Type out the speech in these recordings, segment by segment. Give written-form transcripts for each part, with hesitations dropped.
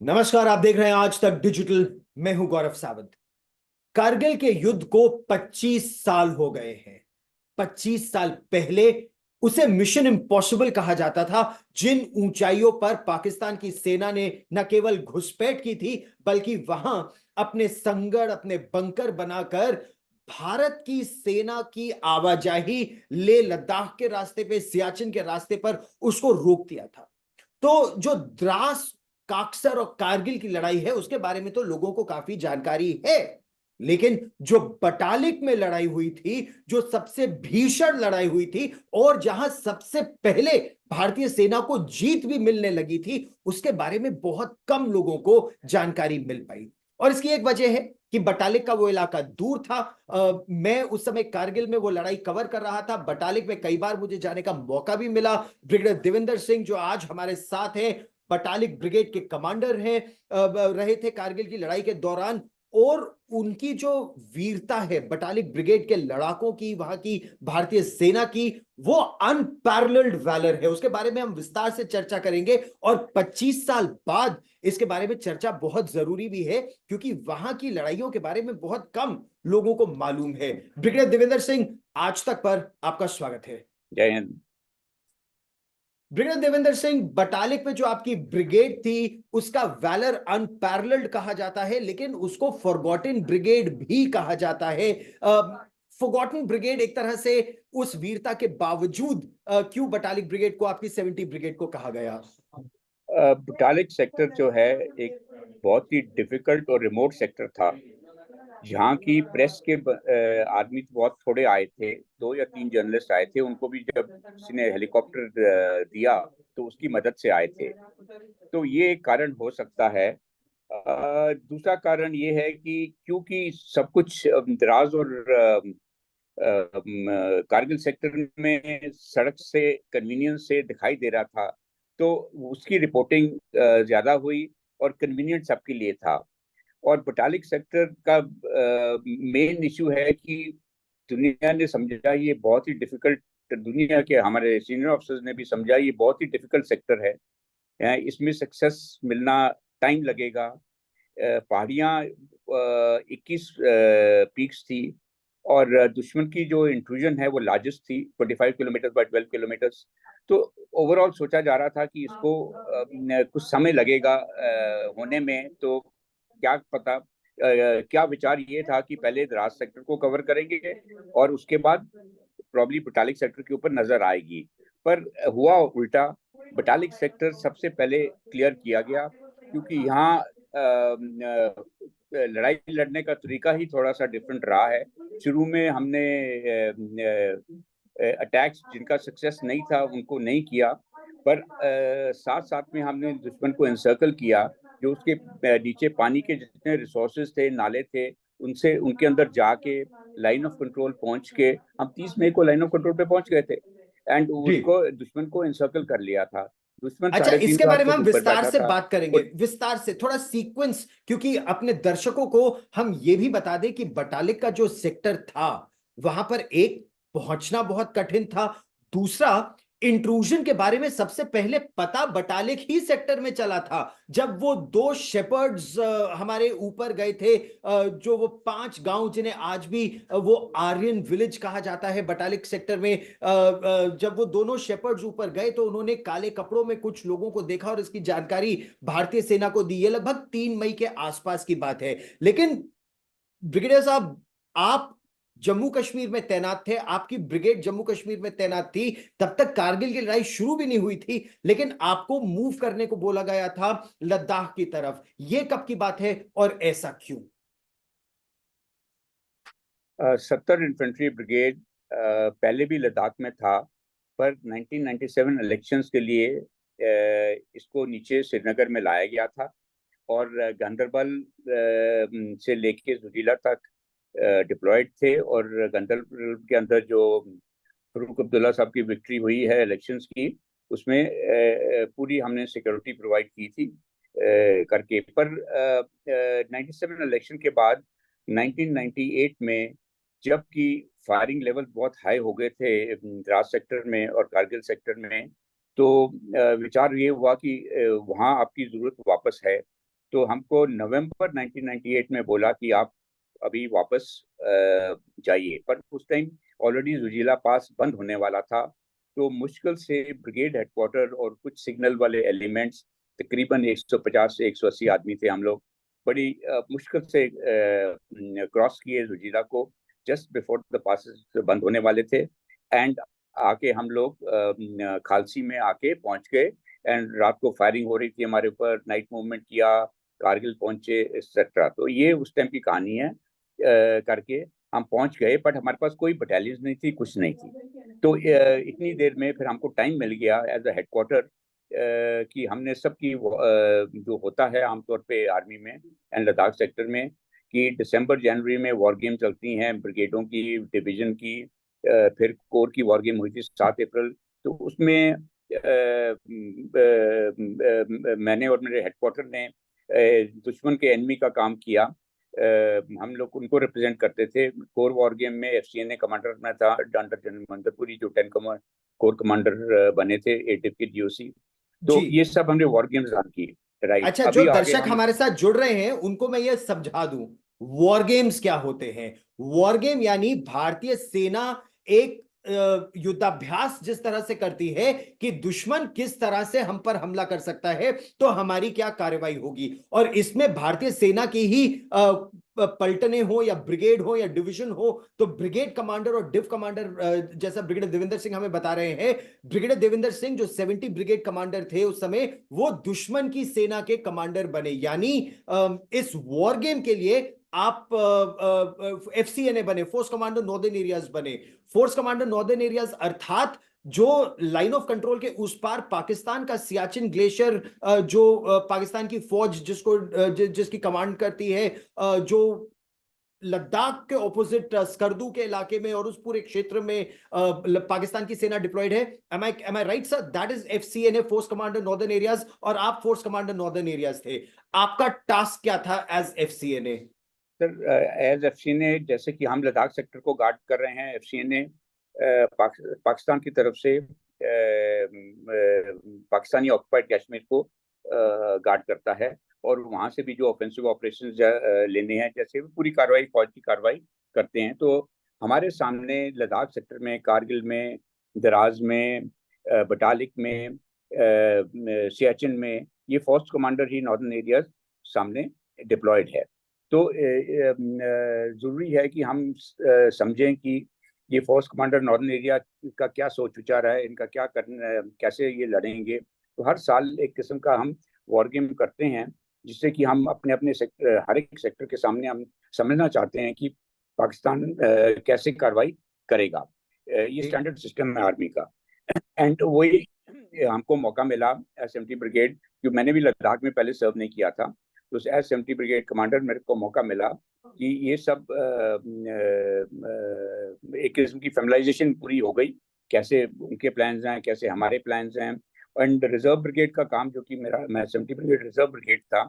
नमस्कार, आप देख रहे हैं आज तक डिजिटल। मैं हूं गौरव सावंत। कारगिल के युद्ध को 25 साल हो गए हैं। 25 साल पहले उसे मिशन इम्पॉसिबल कहा जाता था। जिन ऊंचाइयों पर पाकिस्तान की सेना ने न केवल घुसपैठ की थी, बल्कि वहां अपने संगड़, अपने बंकर बनाकर भारत की सेना की आवाजाही ले लद्दाख के रास्ते पे, सियाचिन के रास्ते पर उसको रोक दिया था। तो जो द्रास, काक्सर और कारगिल की लड़ाई है, उसके बारे में तो लोगों को काफी जानकारी है। लेकिन जो बटालिक में लड़ाई हुई थी, जो सबसे भीषण लड़ाई हुई थी और जहां सबसे पहले भारतीय सेना को जीत भी मिलने लगी थी, उसके बारे में बहुत कम लोगों को जानकारी मिल पाई। और इसकी एक वजह है कि बटालिक का वो इलाका दूर था। मैं उस समय कारगिल में वो लड़ाई कवर कर रहा था। बटालिक में कई बार मुझे जाने का मौका भी मिला। ब्रिगेडियर देवेंद्र सिंह, जो आज हमारे साथ हैं, बटालिक ब्रिगेड के कमांडर हैं, रहे थे कारगिल की लड़ाई के दौरान। और उनकी जो वीरता है बटालिक ब्रिगेड के लड़ाकों की, वहां की भारतीय सेना की, वो अनपैरेलल्ड वैलर है। उसके बारे में हम विस्तार से चर्चा करेंगे। और 25 साल बाद इसके बारे में चर्चा बहुत जरूरी भी है, क्योंकि वहां की लड़ाइयों के बारे में बहुत कम लोगों को मालूम है। ब्रिगेडियर देवेंद्र सिंह, आज तक पर आपका स्वागत है। जय हिंद। ब्रिगेडियर देवेंद्र सिंह, बटालिक में जो आपकी ब्रिगेड थी, उसका वैलर अनपैरेलल्ड कहा जाता है, लेकिन उसको फॉरगॉटन ब्रिगेड भी कहा जाता है। फॉरगॉटन ब्रिगेड एक तरह से उस वीरता के बावजूद क्यों बटालिक ब्रिगेड को आपकी 70 ब्रिगेड को कहा गया? बटालिक सेक्टर जो है एक बहुत ही डिफिकल्ट और रिमोट सेक्टर था। यहाँ की प्रेस के आदमी तो बहुत थोड़े आए थे, 2 या 3 जर्नलिस्ट आए थे। उनको भी जब किसी ने हेलीकॉप्टर दिया तो उसकी मदद से आए थे। तो ये एक कारण हो सकता है। दूसरा कारण ये है कि क्योंकि सब कुछ द्रास और कारगिल सेक्टर में सड़क से कन्वीनियंस से दिखाई दे रहा था, तो उसकी रिपोर्टिंग ज्यादा हुई और कन्वीनियंट सबके लिए था। और बटालिक सेक्टर का मेन इशू है कि दुनिया ने समझा ये बहुत ही डिफिकल्ट, दुनिया के हमारे सीनियर ऑफिसर्स ने भी समझा ये बहुत ही डिफिकल्ट सेक्टर है। इसमें सक्सेस मिलना टाइम लगेगा। पहाड़ियाँ 21 पीक्स थी और दुश्मन की जो इंट्रूजन है वो लार्जेस्ट थी, 25 किलोमीटर बाय 12 किलोमीटर्स। तो ओवरऑल सोचा जा रहा था कि इसको कुछ समय लगेगा होने में। तो क्या पता, क्या विचार ये था कि पहले द्रास सेक्टर को कवर करेंगे और उसके बाद प्रॉब्ली बटालिक सेक्टर के ऊपर नजर आएगी। पर हुआ उल्टा। बटालिक सेक्टर सबसे पहले क्लियर किया गया, क्योंकि यहाँ लड़ाई लड़ने का तरीका ही थोड़ा सा डिफरेंट रहा है। शुरू में हमने अटैक्स जिनका सक्सेस नहीं था उनको नहीं किया, पर साथ साथ में हमने दुश्मन को एनसर्कल किया। जो उसके नीचे पानी के जितने रिसोर्सेज थे, नाले थे, उनसे उनके अंदर जाके लाइन ऑफ कंट्रोल पहुंच के हम 30 मई को लाइन ऑफ कंट्रोल पे पहुंच गए थे एंड जी, उसको दुश्मन को एनसर्कल कर लिया था। दुश्मन अच्छा, साढ़े तीन इसके सौ आठ बारे में सौ हम फुट पर विस्तार बैठा से था। बात करेंगे, और विस्तार से थोड़ा सीक्वेंस, क्योंकि अपने दर्शकों को हम ये भी बता दें कि बटालिक का जो सेक्टर था, वहां पर एक, पहुंचना बहुत कठिन था। दूसरा, इंट्रूजन के बारे में सबसे पहले पता बटालिक ही सेक्टर में चला था, जब वो 2 शेपर्ड्स हमारे ऊपर गए थे। जो वो 5 गांव, जिन्हें आज भी वो आर्यन विलेज कहा जाता है बटालिक सेक्टर में, जब वो दोनों शेपर्ड्स ऊपर गए तो उन्होंने काले कपड़ों में कुछ लोगों को देखा और इसकी जानकारी भारतीय सेना को दी। ये लगभग 3 मई के आसपास की बात है। लेकिन ब्रिगेडियर साहब, आप जम्मू कश्मीर में तैनात थे, आपकी ब्रिगेड जम्मू कश्मीर में तैनात थी। तब तक कारगिल की लड़ाई शुरू भी नहीं हुई थी, लेकिन आपको मूव करने को बोला गया था लद्दाख की तरफ। यह कब की बात है और ऐसा क्यों? 70 इन्फेंट्री ब्रिगेड पहले भी लद्दाख में था, पर 1997 इलेक्शंस के लिए इसको नीचे श्रीनगर में लाया गया था और गांदरबल से लेके जुजीला तक डिप्लॉयड थे। और गांदरबल के अंदर जो फरूक अब्दुल्ला साहब की विक्ट्री हुई है इलेक्शंस की, उसमें पूरी हमने सिक्योरिटी प्रोवाइड की थी करके। पर 97 इलेक्शन के बाद 1998 में जबकि फायरिंग लेवल बहुत हाई हो गए थे द्रास सेक्टर में और कारगिल सेक्टर में, तो विचार ये हुआ कि वहाँ आपकी ज़रूरत वापस है। तो हमको नवंबर 1998 में बोला कि आप अभी वापस जाइए, पर उस टाइम ऑलरेडी जुजीला पास बंद होने वाला था। तो मुश्किल से ब्रिगेड हेडक्वार्टर और कुछ सिग्नल वाले एलिमेंट्स, तकरीबन 150 से 180 आदमी थे हम लोग, बड़ी मुश्किल से क्रॉस किए जुजीला को, जस्ट बिफोर द पासेस बंद होने वाले थे। एंड आके हम लोग खालसी में आके पहुंच गए। एंड रात को फायरिंग हो रही थी हमारे ऊपर, नाइट मूवमेंट किया, कारगिल पहुंचे एक्सेट्रा। तो ये उस टाइम की कहानी है। करके हम पहुंच गए, बट हमारे पास कोई बटालियन नहीं थी, कुछ नहीं थी। तो इतनी देर में फिर हमको टाइम मिल गया एज अ हेडक्वार्टर कि हमने सबकी जो होता है आमतौर पे आर्मी में एंड लद्दाख सेक्टर में, कि दिसंबर जनवरी में वॉर गेम चलती हैं ब्रिगेडों की, डिवीजन की, फिर कोर की वॉर गेम हुई थी 7 अप्रैल। तो उसमें मैंने और मेरे हेडक्वार्टर ने दुश्मन के एनिमी का काम किया। हम लोग उनको रिप्रेजेंट करते थे। कोर वॉर गेम में एफसीएनए कमांडर में था अंडर जनरल मंदरपुरी, जो 10 कोर कमांडर बने थे एटिव के जीओसी। तो जी। ये सब हमने वॉर गेम्स रन की। राइट, अच्छा, जो अभी आगे दर्शक हम। हमारे साथ जुड़ रहे हैं उनको मैं ये समझा दूं, वॉर गेम्स क्या होते हैं। वॉर गेम यानी भारतीय सेना एक युद्धाभ्यास जिस तरह से करती है कि दुश्मन किस तरह से हम पर हमला कर सकता है, तो हमारी क्या कार्रवाई होगी। और इसमें भारतीय सेना की ही पलटने हो या ब्रिगेड हो या डिवीजन हो, तो ब्रिगेड कमांडर और डिव कमांडर, जैसा ब्रिगेडियर देविंदर सिंह हमें बता रहे हैं, ब्रिगेडियर देविंदर सिंह जो 70 ब्रिगेड कमांडर थे उस समय, वो दुश्मन की सेना के कमांडर बने। यानी इस वॉर गेम के लिए आप एफसीएनए बने, फोर्स कमांडर नॉर्दर्न एरियाज बने। फोर्स कमांडर नॉर्दर्न एरियाज अर्थात जो लाइन ऑफ कंट्रोल के उस पार पाकिस्तान का सियाचिन ग्लेशियर, जो पाकिस्तान की फौज जिसकी कमांड करती है, जो लद्दाख के ऑपोजिट स्कर्दू के इलाके में और उस पूरे क्षेत्र में पाकिस्तान की सेना डिप्लॉयड है। Am I right sir? That is FCNA, force commander northern areas, और आप फोर्स कमांडर नॉर्दर्न एरियाज थे। आपका टास्क क्या था एज एफसीएनए? सर, एज एफसीएनए, जैसे कि हम लद्दाख सेक्टर को गार्ड कर रहे हैं, एफसीएनए पाकिस्तान की तरफ से पाकिस्तानी ऑक्युपाइड कश्मीर को गार्ड करता है। और वहां से भी जो ऑफेंसिव ऑपरेशन लेने हैं, जैसे पूरी कार्रवाई फौज की कार्रवाई करते हैं। तो हमारे सामने लद्दाख सेक्टर में, कारगिल में, द्रास में, बटालिक में, सियाचिन में, ये फोर्स कमांडर ही नॉर्दर्न एरिया सामने डिप्लॉयड है। तो जरूरी है कि हम समझें कि ये फोर्स कमांडर नॉर्दर्न एरिया का क्या सोच विचार है, इनका क्या करना, कैसे ये लड़ेंगे। तो हर साल एक किस्म का हम वॉर गेम करते हैं, जिससे कि हम अपने अपने हर एक सेक्टर के सामने हम समझना चाहते हैं कि पाकिस्तान कैसे कार्रवाई करेगा। ये स्टैंडर्ड सिस्टम है आर्मी का। एंड वही हमको मौका मिला एस 70 ब्रिगेड, क्योंकि मैंने भी लद्दाख में पहले सर्व नहीं किया था। तो एस 70 ब्रिगेड कमांडर मेरे को मौका मिला कि ये सब एक किस्म की फेमलाइजेशन पूरी हो गई, कैसे उनके प्लान्स हैं, कैसे हमारे प्लान्स हैं। एंड रिजर्व ब्रिगेड का काम, जो कि मैं 70 ब्रिगेड रिजर्व ब्रिगेड था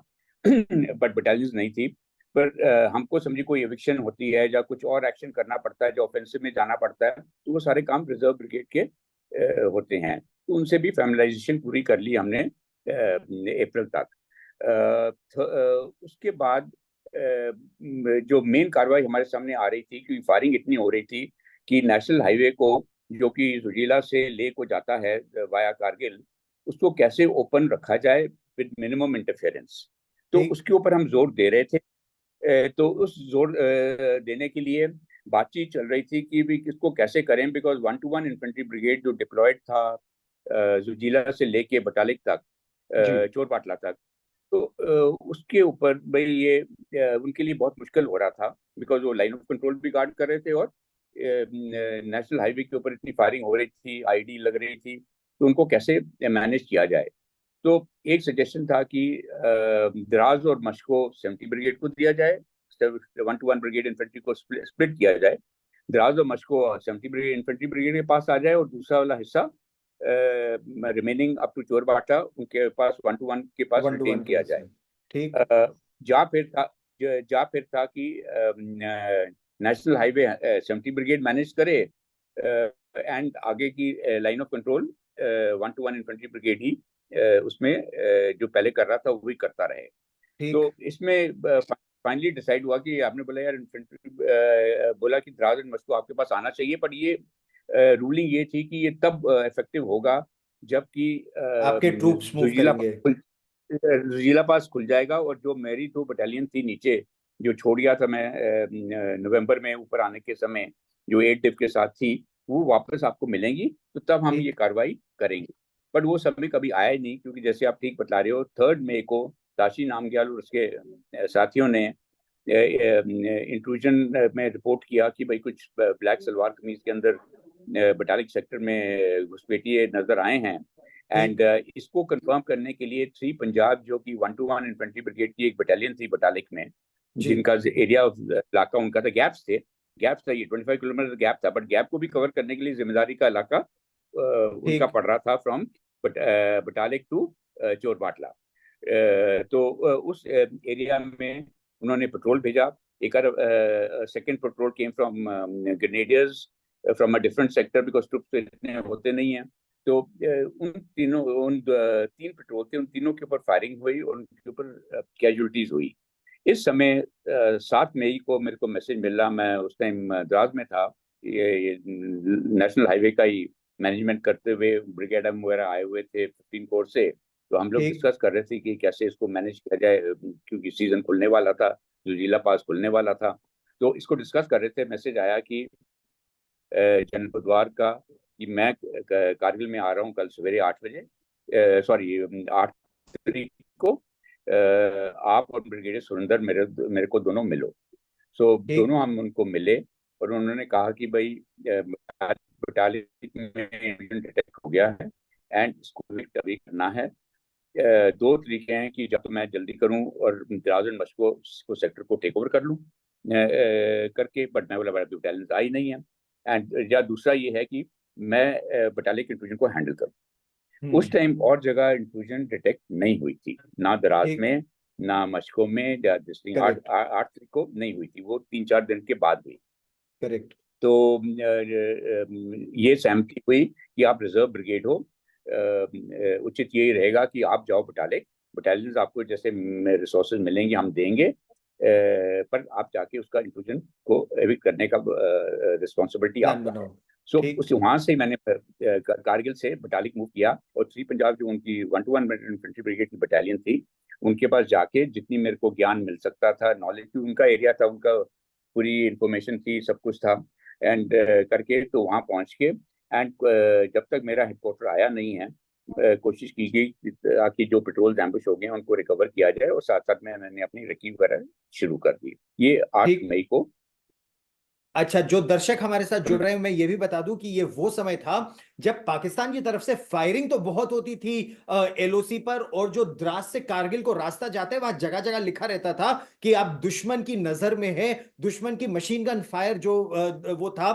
बट बटालियंस नहीं थी। पर हमको समझी कोई एविक्शन होती है या कुछ और एक्शन करना पड़ता है, जो ऑफेंसिव में जाना पड़ता है, तो वो सारे काम रिजर्व ब्रिगेड के होते हैं। तो उनसे भी फैमिलाइजेशन पूरी कर ली हमने अप्रैल तक। उसके बाद जो मेन कार्रवाई हमारे सामने आ रही थी, क्योंकि फायरिंग इतनी हो रही थी कि नेशनल हाईवे को, जो कि जुजीला से ले को जाता है वाया कारगिल, उसको कैसे ओपन रखा जाए विद मिनिमम इंटरफेरेंस। तो ठीक। उसके ऊपर हम जोर दे रहे थे। तो उस जोर देने के लिए बातचीत चल रही थी कि भी किसको कैसे करें, बिकॉज 1 to 1 इन्फेंट्री ब्रिगेड जो डिप्लॉयड था जुजीला से लेके बटालिक तक, जी। चोरपाटला तक, तो उसके ऊपर भाई ये उनके लिए बहुत मुश्किल हो रहा था, बिकॉज वो लाइन ऑफ कंट्रोल भी गार्ड कर रहे थे और नेशनल हाईवे के ऊपर इतनी फायरिंग हो रही थी, आईडी लग रही थी, तो उनको कैसे मैनेज किया जाए। तो एक सजेशन था कि द्रास और मश को 70 ब्रिगेड को दिया जाए, 1 to 1 ब्रिगेड इन्फेंट्री को स्प्लिट किया जाए, द्रास और मश को 70 ब्रिगेड इन्फेंट्री ब्रिगेड के पास आ जाए, और दूसरा वाला हिस्सा रिमेनिंग अप टू चोरबाटा उनके पास 1 to 1 के पास 1 to 1 रिटेन के किया पास जाए। है। ठीक। जा फिर था जा फिर था कि नेशनल हाईवे 70 ब्रिगेड मैनेज करे, एंड आगे की line of control 1 to 1 infantry brigade ही उसमें जो पहले कर रहा था वही करता रहे। ठीक। तो इसमें फाइनली डिसाइड हुआ कि आपने बोला यार इन्फेंट्री, बोला कि द्रास एंड मस्को आपके पास आना चाहिए, पर ये रूलिंग ये थी कि ये तब इफेक्टिव होगा जबकि आपके ट्रूप्स मूव जुजीला करेंगे। जुजीला पास खुल जाएगा, और जो मेरी 2 बटालियन थी नीचे जो छोड़ गया था मैं नवंबर में ऊपर आने के समय, जो 8 डिव के साथ थी, वो वापस आपको मिलेंगी, तो तब हम ये ठीक। कार्रवाई करेंगे। बट वो समय कभी आया ही नहीं, क्योंकि जैसे आप ठीक बता रहे हो, 3 मई को ताशी नामग्याल और उसके साथियों ने इंट्रूजन में रिपोर्ट किया कि भाई कुछ ब्लैक सलवार कमीज के अंदर बटालिक सेक्टर में घुसपैठिए नजर आए हैं। एंड ठीक। इसको कंफर्म करने के लिए 3 पंजाब, जो कि 121 इन्फेंट्री ब्रिगेड की एक बटालियन थी बटालिक में, जी। जिनका एरिया ऑफ इलाका उनका था, गैप्स था, ये 25 किलोमीटर गैप था, बट गैप को भी कवर करने के लिए जिम्मेदारी का इलाका उनका ठीक। पड़ रहा था, फ्रॉम बटालिक टू चोर बाटला। तो उस एरिया में उन्होंने पेट्रोल भेजा। एक second petrol came from grenadiers from a different sector, because troops तो इतने होते नहीं हैं। तो उन 3 पेट्रोल थे, उन तीनों के ऊपर फायरिंग हुई और उनके ऊपर कैजुअलिटीज हुई। इस समय 7 मई को मेरे को मैसेज मिला, मैं उस टाइम द्रास में था, ये नेशनल हाईवे का ही मैनेजमेंट करते हुए ब्रिगेड वगैरह आए हुए थे 15 कोर से। तो हम लोग ठीक। डिस्कस कर रहे थे कि कैसे इसको मैनेज किया जाए, क्योंकि सीजन खुलने वाला था, जो जिला पास खुलने वाला था। तो इसको डिस्कस कर रहे थे, मैसेज आया कि जनरल बुधवार का कि मैं कारगिल में आ रहा हूँ कल सवेरे 8 बजे, सॉरी 8 तारीख को, आप और ब्रिगेडियर सुरेंद्र मेरे मेरे को दोनों मिलो। सो ठीक। दोनों हम उनको मिले, और उन्होंने कहा कि भाई बटालियन में डिटेक्ट हो गया है एंड इसको अभी करना है। 2 तरीके हैं कि जब तो मैं जल्दी करूं और द्रास एंड मस्को को सेक्टर को टेक ओवर कर लूं करके, बट मैं बोला बड़ा बटालियन आई नहीं है। एंड या दूसरा ये है कि मैं बटालियन के इंट्रूजन को हैंडल करूं। उस हम्म। टाइम और जगह इंट्रूजन डिटेक्ट नहीं हुई थी, ना द्रास ठीक। में ना मस्को में, या दिस थिंग आठ करेक्ट। 8 तारीख को नहीं हुई थी, वो 3-4 दिन के बाद हुई। करेक्ट। तो ये सहमति हुई कि आप रिजर्व ब्रिगेड हो, उचित यही रहेगा कि आप जाओ बटालियन आपको जैसे रिसोर्सेज मिलेंगे हम देंगे, पर आप जाके उसका इंक्लूजन को एविक्ट करने का रिस्पॉन्सिबिलिटी प्लान आपका है। बनाओ। सो ठीक। उस वहां से मैंने कारगिल से बटालिक मूव किया, और 3 पंजाब जो उनकी 121 इन्फेंट्री ब्रिगेड की बटालियन थी, उनके पास जाके जितनी मेरे को ज्ञान मिल सकता था, नॉलेज भी उनका एरिया था, उनका पूरी इंफॉर्मेशन थी, सब कुछ था, एंड करके तो वहाँ पहुँच के, एंड जब तक मेरा हेडक्वार्टर आया नहीं है, कोशिश की गई कि जो पेट्रोल एम्बुश हो गए हैं उनको रिकवर किया जाए, और साथ साथ में मैंने अपनी रेकी वगैरह शुरू कर दी, ये 8 ठीक। मई को। अच्छा, जो दर्शक हमारे साथ जुड़ रहे हैं, मैं ये भी बता दूं कि ये वो समय था जब पाकिस्तान की तरफ से फायरिंग तो बहुत होती थी एलओसी पर, और जो द्रास से कारगिल को रास्ता जाता है वहां जगह जगह लिखा रहता था कि आप दुश्मन की नजर में है। दुश्मन की मशीन गन फायर जो वो था,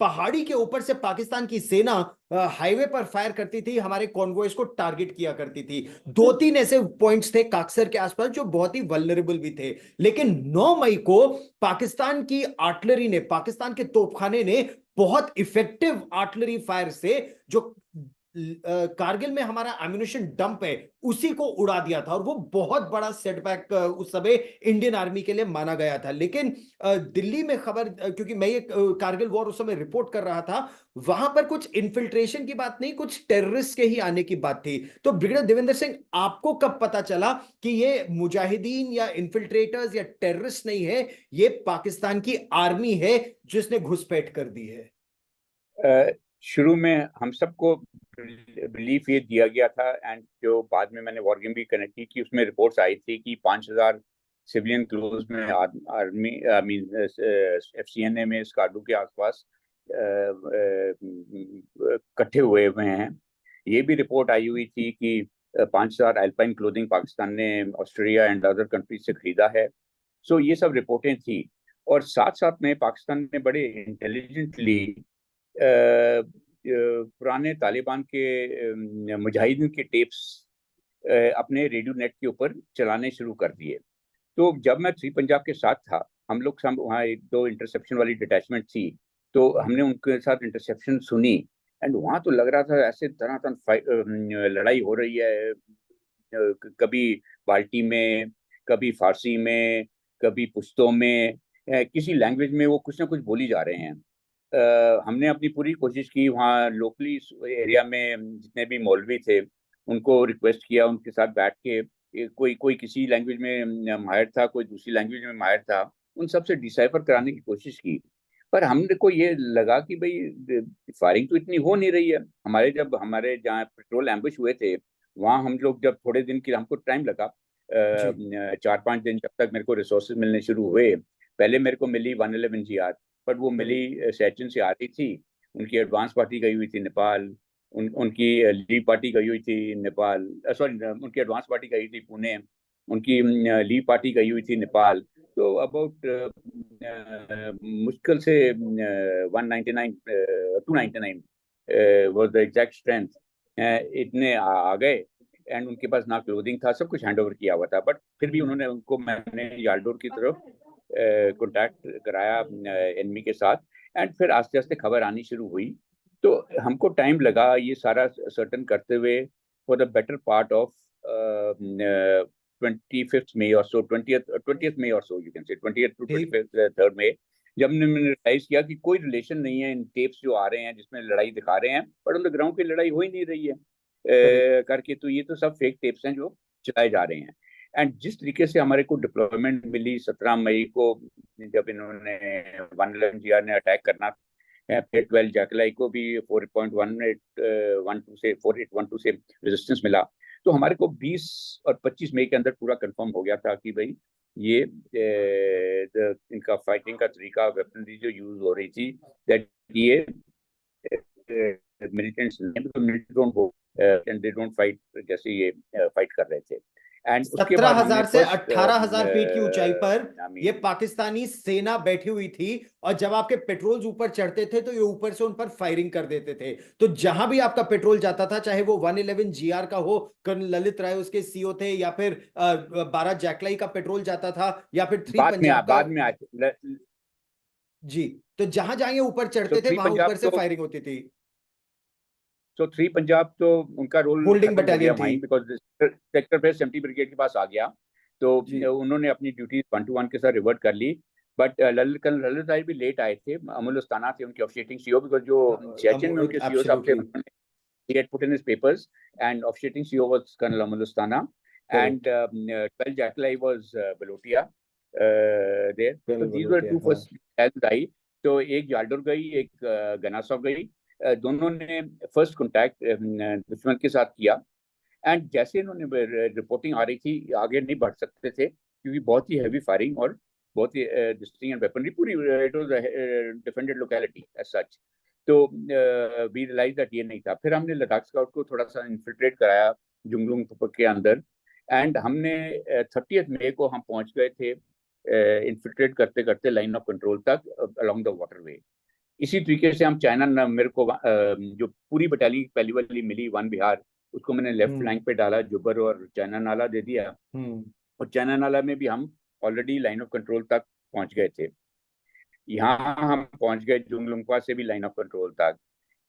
पहाड़ी के ऊपर से पाकिस्तान की सेना हाईवे पर फायर करती थी, हमारे कॉन्वॉयज को टारगेट किया करती थी। 2-3 ऐसे पॉइंट्स थे काक्सर के आसपास जो बहुत ही वल्नरेबल भी थे। लेकिन 9 मई को पाकिस्तान की आर्टिलरी ने, पाकिस्तान के तोपखाने ने बहुत इफेक्टिव आर्टिलरी फायर से जो कारगिल में हमारा एम्यूनिशन डंप है उसी को उड़ा दिया था, और वो बहुत बड़ा सेटबैक उस समय इंडियन आर्मी के लिए माना गया था। लेकिन दिल्ली में खबर, क्योंकि मैं ये कारगिल वॉर उस समय रिपोर्ट कर रहा था, वहां पर कुछ इन्फिल्ट्रेशन की बात नहीं, कुछ टेररिस्ट के ही आने की बात थी। तो ब्रिगेडियर देवेंद्र सिंह, आपको कब पता चला कि ये मुजाहिदीन या इन्फिल्ट्रेटर्स या टेररिस्ट नहीं है, ये पाकिस्तान की आर्मी है जिसने घुसपैठ कर दी है? शुरू में हम सबको बिलीफ ये दिया गया था, एंड जो बाद में मैंने वॉर गेम भी कनेक्ट की कि उसमें रिपोर्ट्स आई थी कि 5,000 सिविलियन क्लोज में आर्मी, आई मीन एफसीएनए में स्कार्डू के आसपास इकट्ठे हुए हुए हैं। ये भी रिपोर्ट आई हुई थी कि 5,000 अल्पाइन क्लोथिंग पाकिस्तान ने ऑस्ट्रेलिया एंड अदर कंट्रीज से खरीदा है। सो ये सब रिपोर्टें थी, और साथ साथ में पाकिस्तान ने बड़े इंटेलिजेंटली पुराने तालिबान के मुजाहिदीन के टेप्स अपने रेडियो नेट के ऊपर चलाने शुरू कर दिए। तो जब मैं 3 पंजाब के साथ था, हम लोग सब वहाँ 1-2 इंटरसेप्शन वाली डिटैचमेंट थी, तो हमने उनके साथ इंटरसेप्शन सुनी, एंड वहाँ तो लग रहा था ऐसे तरह तरह लड़ाई हो रही है, कभी बाल्टी में, कभी फारसी में, कभी पुश्तो में, किसी लैंग्वेज में वो कुछ ना कुछ बोली जा रहे हैं। हमने अपनी पूरी कोशिश की, वहाँ लोकली एरिया में जितने भी मौलवी थे उनको रिक्वेस्ट किया, उनके साथ बैठ के कोई कोई किसी लैंग्वेज में माहिर था, कोई दूसरी लैंग्वेज में माहिर था, उन सबसे डिसाइफर कराने की कोशिश की। पर हमने को ये लगा कि भाई फायरिंग तो इतनी हो नहीं रही है। हमारे जहाँ पेट्रोल एम्बुश हुए थे, वहाँ हम लोग जब थोड़े दिन की, हमको टाइम लगा, जी 4-5 दिन, जब तक मेरे को रिसोर्सेज मिलने शुरू हुए। पहले मेरे को मिली 111 GR, पर वो मिली करेक्ट। सैचिन से आ रही थी। उनकी एडवांस पार्टी गई हुई थी नेपाल, उनकी लीव पार्टी गई हुई थी नेपाल, सॉरी, उनकी एडवांस पार्टी गई थी पुणे, उनकी लीव पार्टी गई हुई थी नेपाल। तो अबाउट मुश्किल से 199, 299 वॉज द एग्जैक्ट स्ट्रेंथ। इतने आ गए, एंड उनके पास ना क्लोथिंग था, सब कुछ हैंड ओवर किया हुआ था, बट फिर भी उन्होंने उनको, मैंने याल्डोर की तरफ कांटेक्ट कराया एनमी के साथ, एंड फिर आस्ते आस्ते खबर आनी शुरू हुई। तो हमको टाइम लगा ये सारा सर्टन करते हुए, for the better part of 25th May और सो, 20th May और सो, you can say 20th to ठीक। 23rd May, जब मैंने रियलाइज किया कि कोई रिलेशन नहीं है इन टेप्स जो आ रहे हैं जिसमें लड़ाई दिखा रहे हैं, पर ऑन द ग्राउंड पे लड़ाई हो ही नहीं रही है करेक्ट। करके, तो ये तो सब फेक टेप्स हैं जो चलाए जा रहे हैं। एंड जिस तरीके से हमारे को डिप्लॉयमेंट मिली 17 मई को, जब इन्होंने 111 GR ने अटैक करना, फिर 12 जैकलाई को भी 4.1812 से 4812 से रेजिस्टेंस मिला। तो हमारे को 20 और 25 मई के अंदर पूरा कंफर्म हो गया था कि भाई ये इनका फाइटिंग का तरीका, वेपनरी जो यूज हो रही थी, दैट ये militants and they don't fight जैसे ये फाइट कर रहे थे। एंड उसके सत्रह बाद हमने हजार से फर्स्ट 18,000 फीट की ऊंचाई पर आई ये मीन, पाकिस्तानी सेना बैठी हुई थी, और जब आपके पेट्रोल्स ऊपर चढ़ते थे तो ये ऊपर से उन पर फायरिंग कर देते थे। तो जहां भी आपका पेट्रोल जाता था, चाहे वो 111 GR का हो, कर्नल ललित राय उसके सीओ थे, या फिर 12 जैकलाई का पेट्रोल जाता था, या फिर थ्री पंजाब का। बाद में आए। जी। तो जहां जहां ये ऊपर तो चढ़ते थे थ्री वहां ऊपर पंजाब से तो फायरिंग होती थी। तो थ्री पंजाब तो उनका रोल होल्डिंग खत्म हो गया बटालियन थी। वहीं, बिकॉज सेक्टर पे 70 ब्रिगेड के पास आ गया। तो जी। उन्होंने अपनी ड्यूटी 1-to-1 के साथ रिवर्ट कर ली। बट ललित राय भी लेट आए थे, अमल उस्ताना थे उनके ऑफिशिएटिंग सीईओ, बिकॉज जो सियाचिन में उनके सीईओ साहब थे, absolutely. he had put in his papers, and officiating CEO was Colonel Amal Ustana, and correct. 12 Jackalai was Balotia there. So colonel these were Balotia, two हाँ। first battalions आई। तो एक जाल्डोर गई, एक गनासो गई। दोनों ने फर्स्ट कांटेक्ट दुश्मन के साथ किया, एंड जैसे इन्होंने रिपोर्टिंग आ रही थी, आगे नहीं बढ़ सकते थे क्योंकि बहुत ही हैवी फायरिंग और बहुत ही डिस्टिंग एंड वेपनरी, पूरी it was defended locality as such. तो वी रियलाइज दैट ये नहीं था। फिर हमने लद्दाख स्काउट को थोड़ा सा इन्फिल्ट्रेट कराया जुंगलुंग के अंदर, एंड हमने 30th May को हम पहुंच गए थे इन्फिल्ट्रेट करते करते लाइन ऑफ कंट्रोल तक अलोंग द वाटरवे। इसी तरीके से हम चाइना, मेरे को जो पूरी बटालियन पहली वाली मिली, वन बिहार, उसको मैंने लेफ्ट हम्म। फ्लैंक पे डाला, जुबर और चाइना नाला दे दिया। हम्म। और चाइना नाला में भी हम ऑलरेडी लाइन ऑफ कंट्रोल तक पहुंच गए थे। यहाँ हम पहुंच गए जुंगलुंगपा से भी लाइन ऑफ कंट्रोल तक।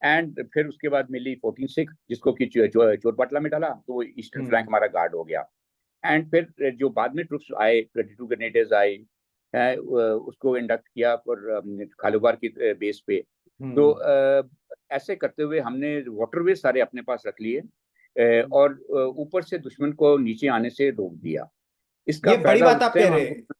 एंड फिर उसके बाद मिली 14 सिख, जिसको कि चोरपाटला में डाला, तो वो ईस्टर्न फ्लैंक हमारा गार्ड हो गया। एंड फिर जो बाद में ट्रुप्स आए, 22 ग्रेनेडर्स आए, उसको इंडक्ट किया और खालूबार की बेस पे। तो हम्म। ऐसे करते हुए हमने वाटरवे सारे अपने पास रख लिए, और ऊपर से दुश्मन को नीचे आने से रोक दिया। इसका ये बड़ी फायदा बात उस आप कह टाइम रहे हमको। हैं।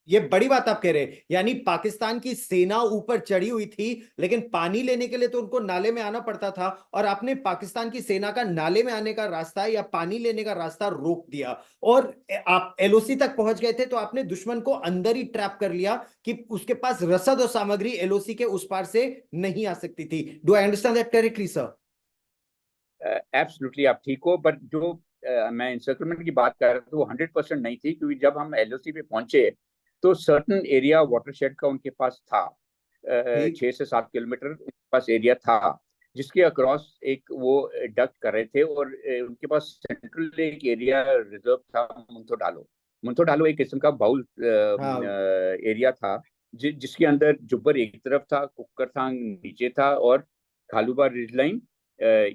ये बड़ी बात आप कह रहे हैं, यानी पाकिस्तान की सेना ऊपर चढ़ी हुई थी, लेकिन पानी लेने के लिए तो उनको नाले में आना पड़ता था, और आपने पाकिस्तान की सेना का नाले में आने का रास्ता या पानी लेने का रास्ता रोक दिया, और आप एलओसी तक पहुंच गए थे, तो आपने दुश्मन को अंदर ही ट्रैप कर लिया कि उसके पास रसद और सामग्री एलओसी के उस पार से नहीं आ सकती थी। Do I understand that correctly sir? Absolutely आप ठीक हो, बट जो मैं इंसर्कलमेंट की बात कर रहा था वो 100% नहीं थी, क्योंकि जब हम एलओसी पे पहुंचे तो सर्टन एरिया वाटरशेड का उनके पास था। ठीक। 6 से 7 किलोमीटर उनके पास एरिया था, जिसके अक्रॉस एक वो डक्ट कर रहे थे, और उनके पास सेंट्रल एक एरिया रिजर्व था, मुंथो डालो एक किस्म का बाउल हाँ। एरिया था, जिसके अंदर जुब्बर एक तरफ था, कुक्करथांग नीचे था, और खालूबा रिज लाइन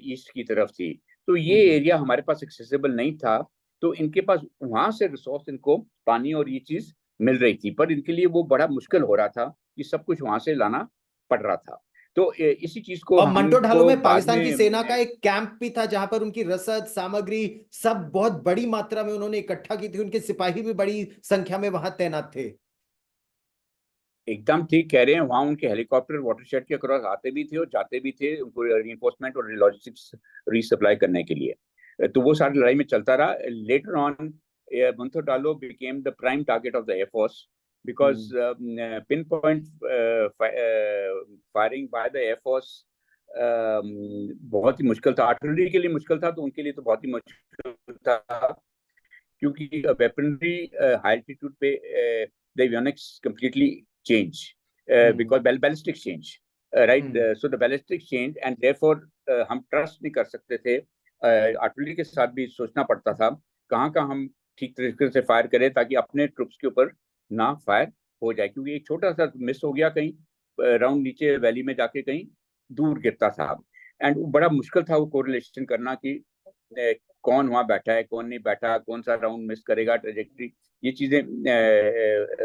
ईस्ट की तरफ थी। तो ये हम्म। एरिया हमारे पास एक्सेसिबल नहीं था, तो इनके पास वहां से रिसोर्स, इनको पानी और ये चीज मिल रही थी, पर इनके लिए वो बड़ा मुश्किल हो रहा था कि सब कुछ वहां से लाना पड़ रहा था। तो इसी चीज को और मंटो ढालों हमको में बाद पाकिस्तान की में सेना का एक कैंप भी था जहां पर उनकी रसद सामग्री सब बहुत बड़ी मात्रा में उन्होंने इकट्ठा की थी, उनके सिपाही भी बड़ी संख्या में वहां तैनात थे। एकदम ठीक कह रहे हैं, वहां उनके हेलीकॉप्टर वाटरशेड के क्रॉस आते भी थे और जाते भी थे उनको रिइंफोर्समेंट और लॉजिस्टिक्स रीसप्लाई करने के लिए। तो वो सारी लड़ाई में चलता रहा। लेटर ऑन मंथो डालो became the prime target of the air force because pin point firing by the air force बहुत ही मुश्किल था। आर्टिलरी के लिए मुश्किल था, तो उनके लिए तो बहुत ही मुश्किल था, क्योंकि वेपनरी हाई एल्टीट्यूड पे the avionics completely change because ballistics change, right? So the ballistics change and therefore हम ट्रस्ट नहीं कर सकते थे। आर्टिलरी के साथ भी सोचना पड़ता था कहाँ कहाँ हम ठीक तरीके से फायर करें ताकि अपने ट्रुप्स के ऊपर ना फायर हो जाए, क्योंकि एक छोटा सा मिस हो गया कहीं राउंड नीचे वैली में जाके कहीं दूर गिरता था। एंड बड़ा मुश्किल था वो कोरिलेशन करना कि कौन वहां बैठा है कौन नहीं बैठा, कौन सा राउंड मिस करेगा, ट्रेजेक्ट्री, ये चीजें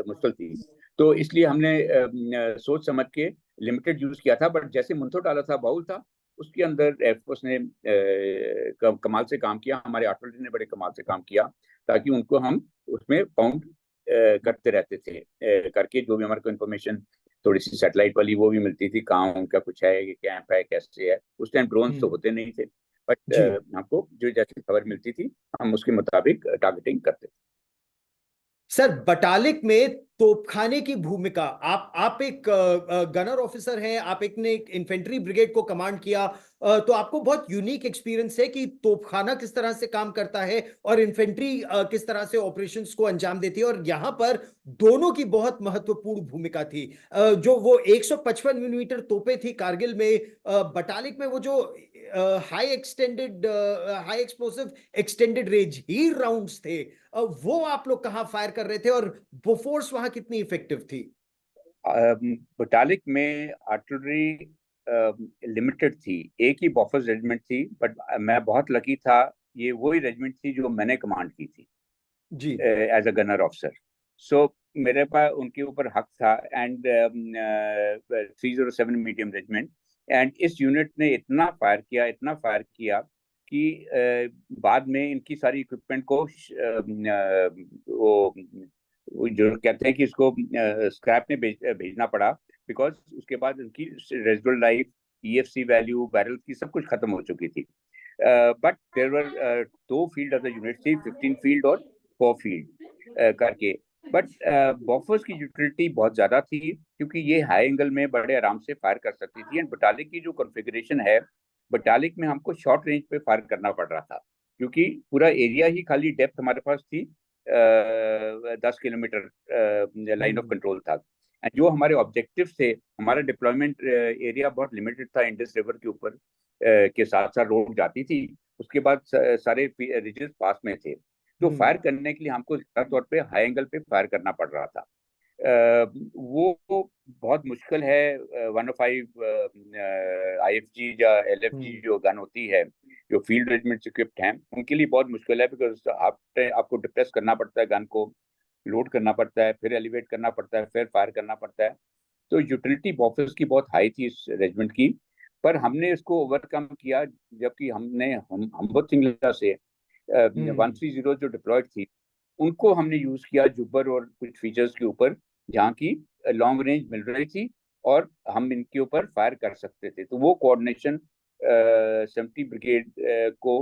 मुश्किल थी। तो इसलिए हमने सोच समझ के लिमिटेड यूज किया था। बट जैसे मुंथो डाला था, बाउल था, उसके अंदर एयरफोर्स ने कमाल से काम किया, हमारे आर्टिलरी ने बड़े कमाल से काम किया, ताकि उनको हम उसमें पाउंड करते रहते थे, करके जो भी हमारे को इन्फॉर्मेशन थोड़ी सी सैटेलाइट वाली वो भी मिलती थी, कहाँ उनका कुछ है, ये कैंप है, कैसे है। उस टाइम ड्रोन तो होते नहीं थे, बट जी हमको जो जैसी खबर मिलती थी हम उसके मुताबिक टारगेटिंग करते थे। सर, बटालिक में तोपखाने की भूमिका, आप एक गनर ऑफिसर हैं, आप एक ने एक इन्फेंट्री ब्रिगेड को कमांड किया, तो आपको बहुत यूनिक एक्सपीरियंस है कि तोपखाना किस तरह से काम करता है और इन्फेंट्री किस तरह से ऑपरेशंस को अंजाम देती है। और यहां पर दोनों की बहुत महत्वपूर्ण भूमिका थी। जो वो 155 मिलीमीटर तोपें थी कारगिल में, बटालिक में वो जो हाई एक्सप्लोसिव एक्सटेंडेड रेंज ही राउंड्स थे, वो आप लोग कहाँ फायर कर रहे थे और बोफोर्स वहां कितनी इफेक्टिव थी? बटालिक में आर्टिलरी लिमिटेड थी, एक ही बॉफर्स रेजिमेंट थी, बट मैं बहुत लकी था, ये वही रेजिमेंट थी जो मैंने कमांड की थी जी एज अ गनर ऑफिसर। सो मेरे पास उनके ऊपर हक था। एंड 307 मीडियम रेजिमेंट, एंड इस यूनिट ने इतना फायर किया, इतना फायर किया कि बाद में इनकी सारी इक्विपमेंट को वो जो कहते हैं कि इसको स्क्रैप में भेजना पड़ा, बिकॉज उसके बाद उनकी residual life, EFC value, barrel की सब कुछ खत्म हो चुकी थी। बट देयर वर दो फील्ड ऑफ द यूनिट थी, 15 फील्ड और 4 फील्ड करके। बट बॉफर्स की यूटिलिटी बहुत ज्यादा थी, क्योंकि ये हाई एंगल में बड़े आराम से फायर कर सकती थी। एंड बटालिक की जो कॉन्फ़िगरेशन है, बटालिक में हमको शॉर्ट रेंज पे फायर करना पड़ रहा था, क्योंकि पूरा एरिया ही खाली डेप्थ हमारे पास थी 10 किलोमीटर लाइन ऑफ कंट्रोल था। एंड जो हमारे ऑब्जेक्टिव थे, हमारा डिप्लॉयमेंट एरिया बहुत लिमिटेड था, इंडस रिवर के ऊपर के साथ साथ रोड जाती थी, उसके बाद सारे रिजेस पास में थे। तो फायर करने के लिए हमको ज्यादा तौर पे हाई एंगल पे फायर करना पड़ रहा था। वो बहुत मुश्किल है। 105 आईएफजी या एलएफजी जो गन होती है, जो फील्ड रेजिमेंट इक्विप्ड हैं, उनके लिए बहुत मुश्किल है, बिकॉज आपको डिप्रेस करना पड़ता है, गन को लोड करना पड़ता है, फिर एलिवेट करना पड़ता है, फिर फायर करना पड़ता है। तो यूटिलिटी बॉफर्स की बहुत हाई थी इस रेजिमेंट की, पर हमने इसको ओवरकम किया, जबकि हमने हम्बत सिंगला से 130 जो डिप्लॉयड थी, उनको हमने यूज किया जुब्बर और कुछ फीचर्स के ऊपर, जहाँ की लॉन्ग रेंज मिल रही थी और हम इनके ऊपर फायर कर सकते थे। तो वो कोऑर्डिनेशन 70 ब्रिगेड को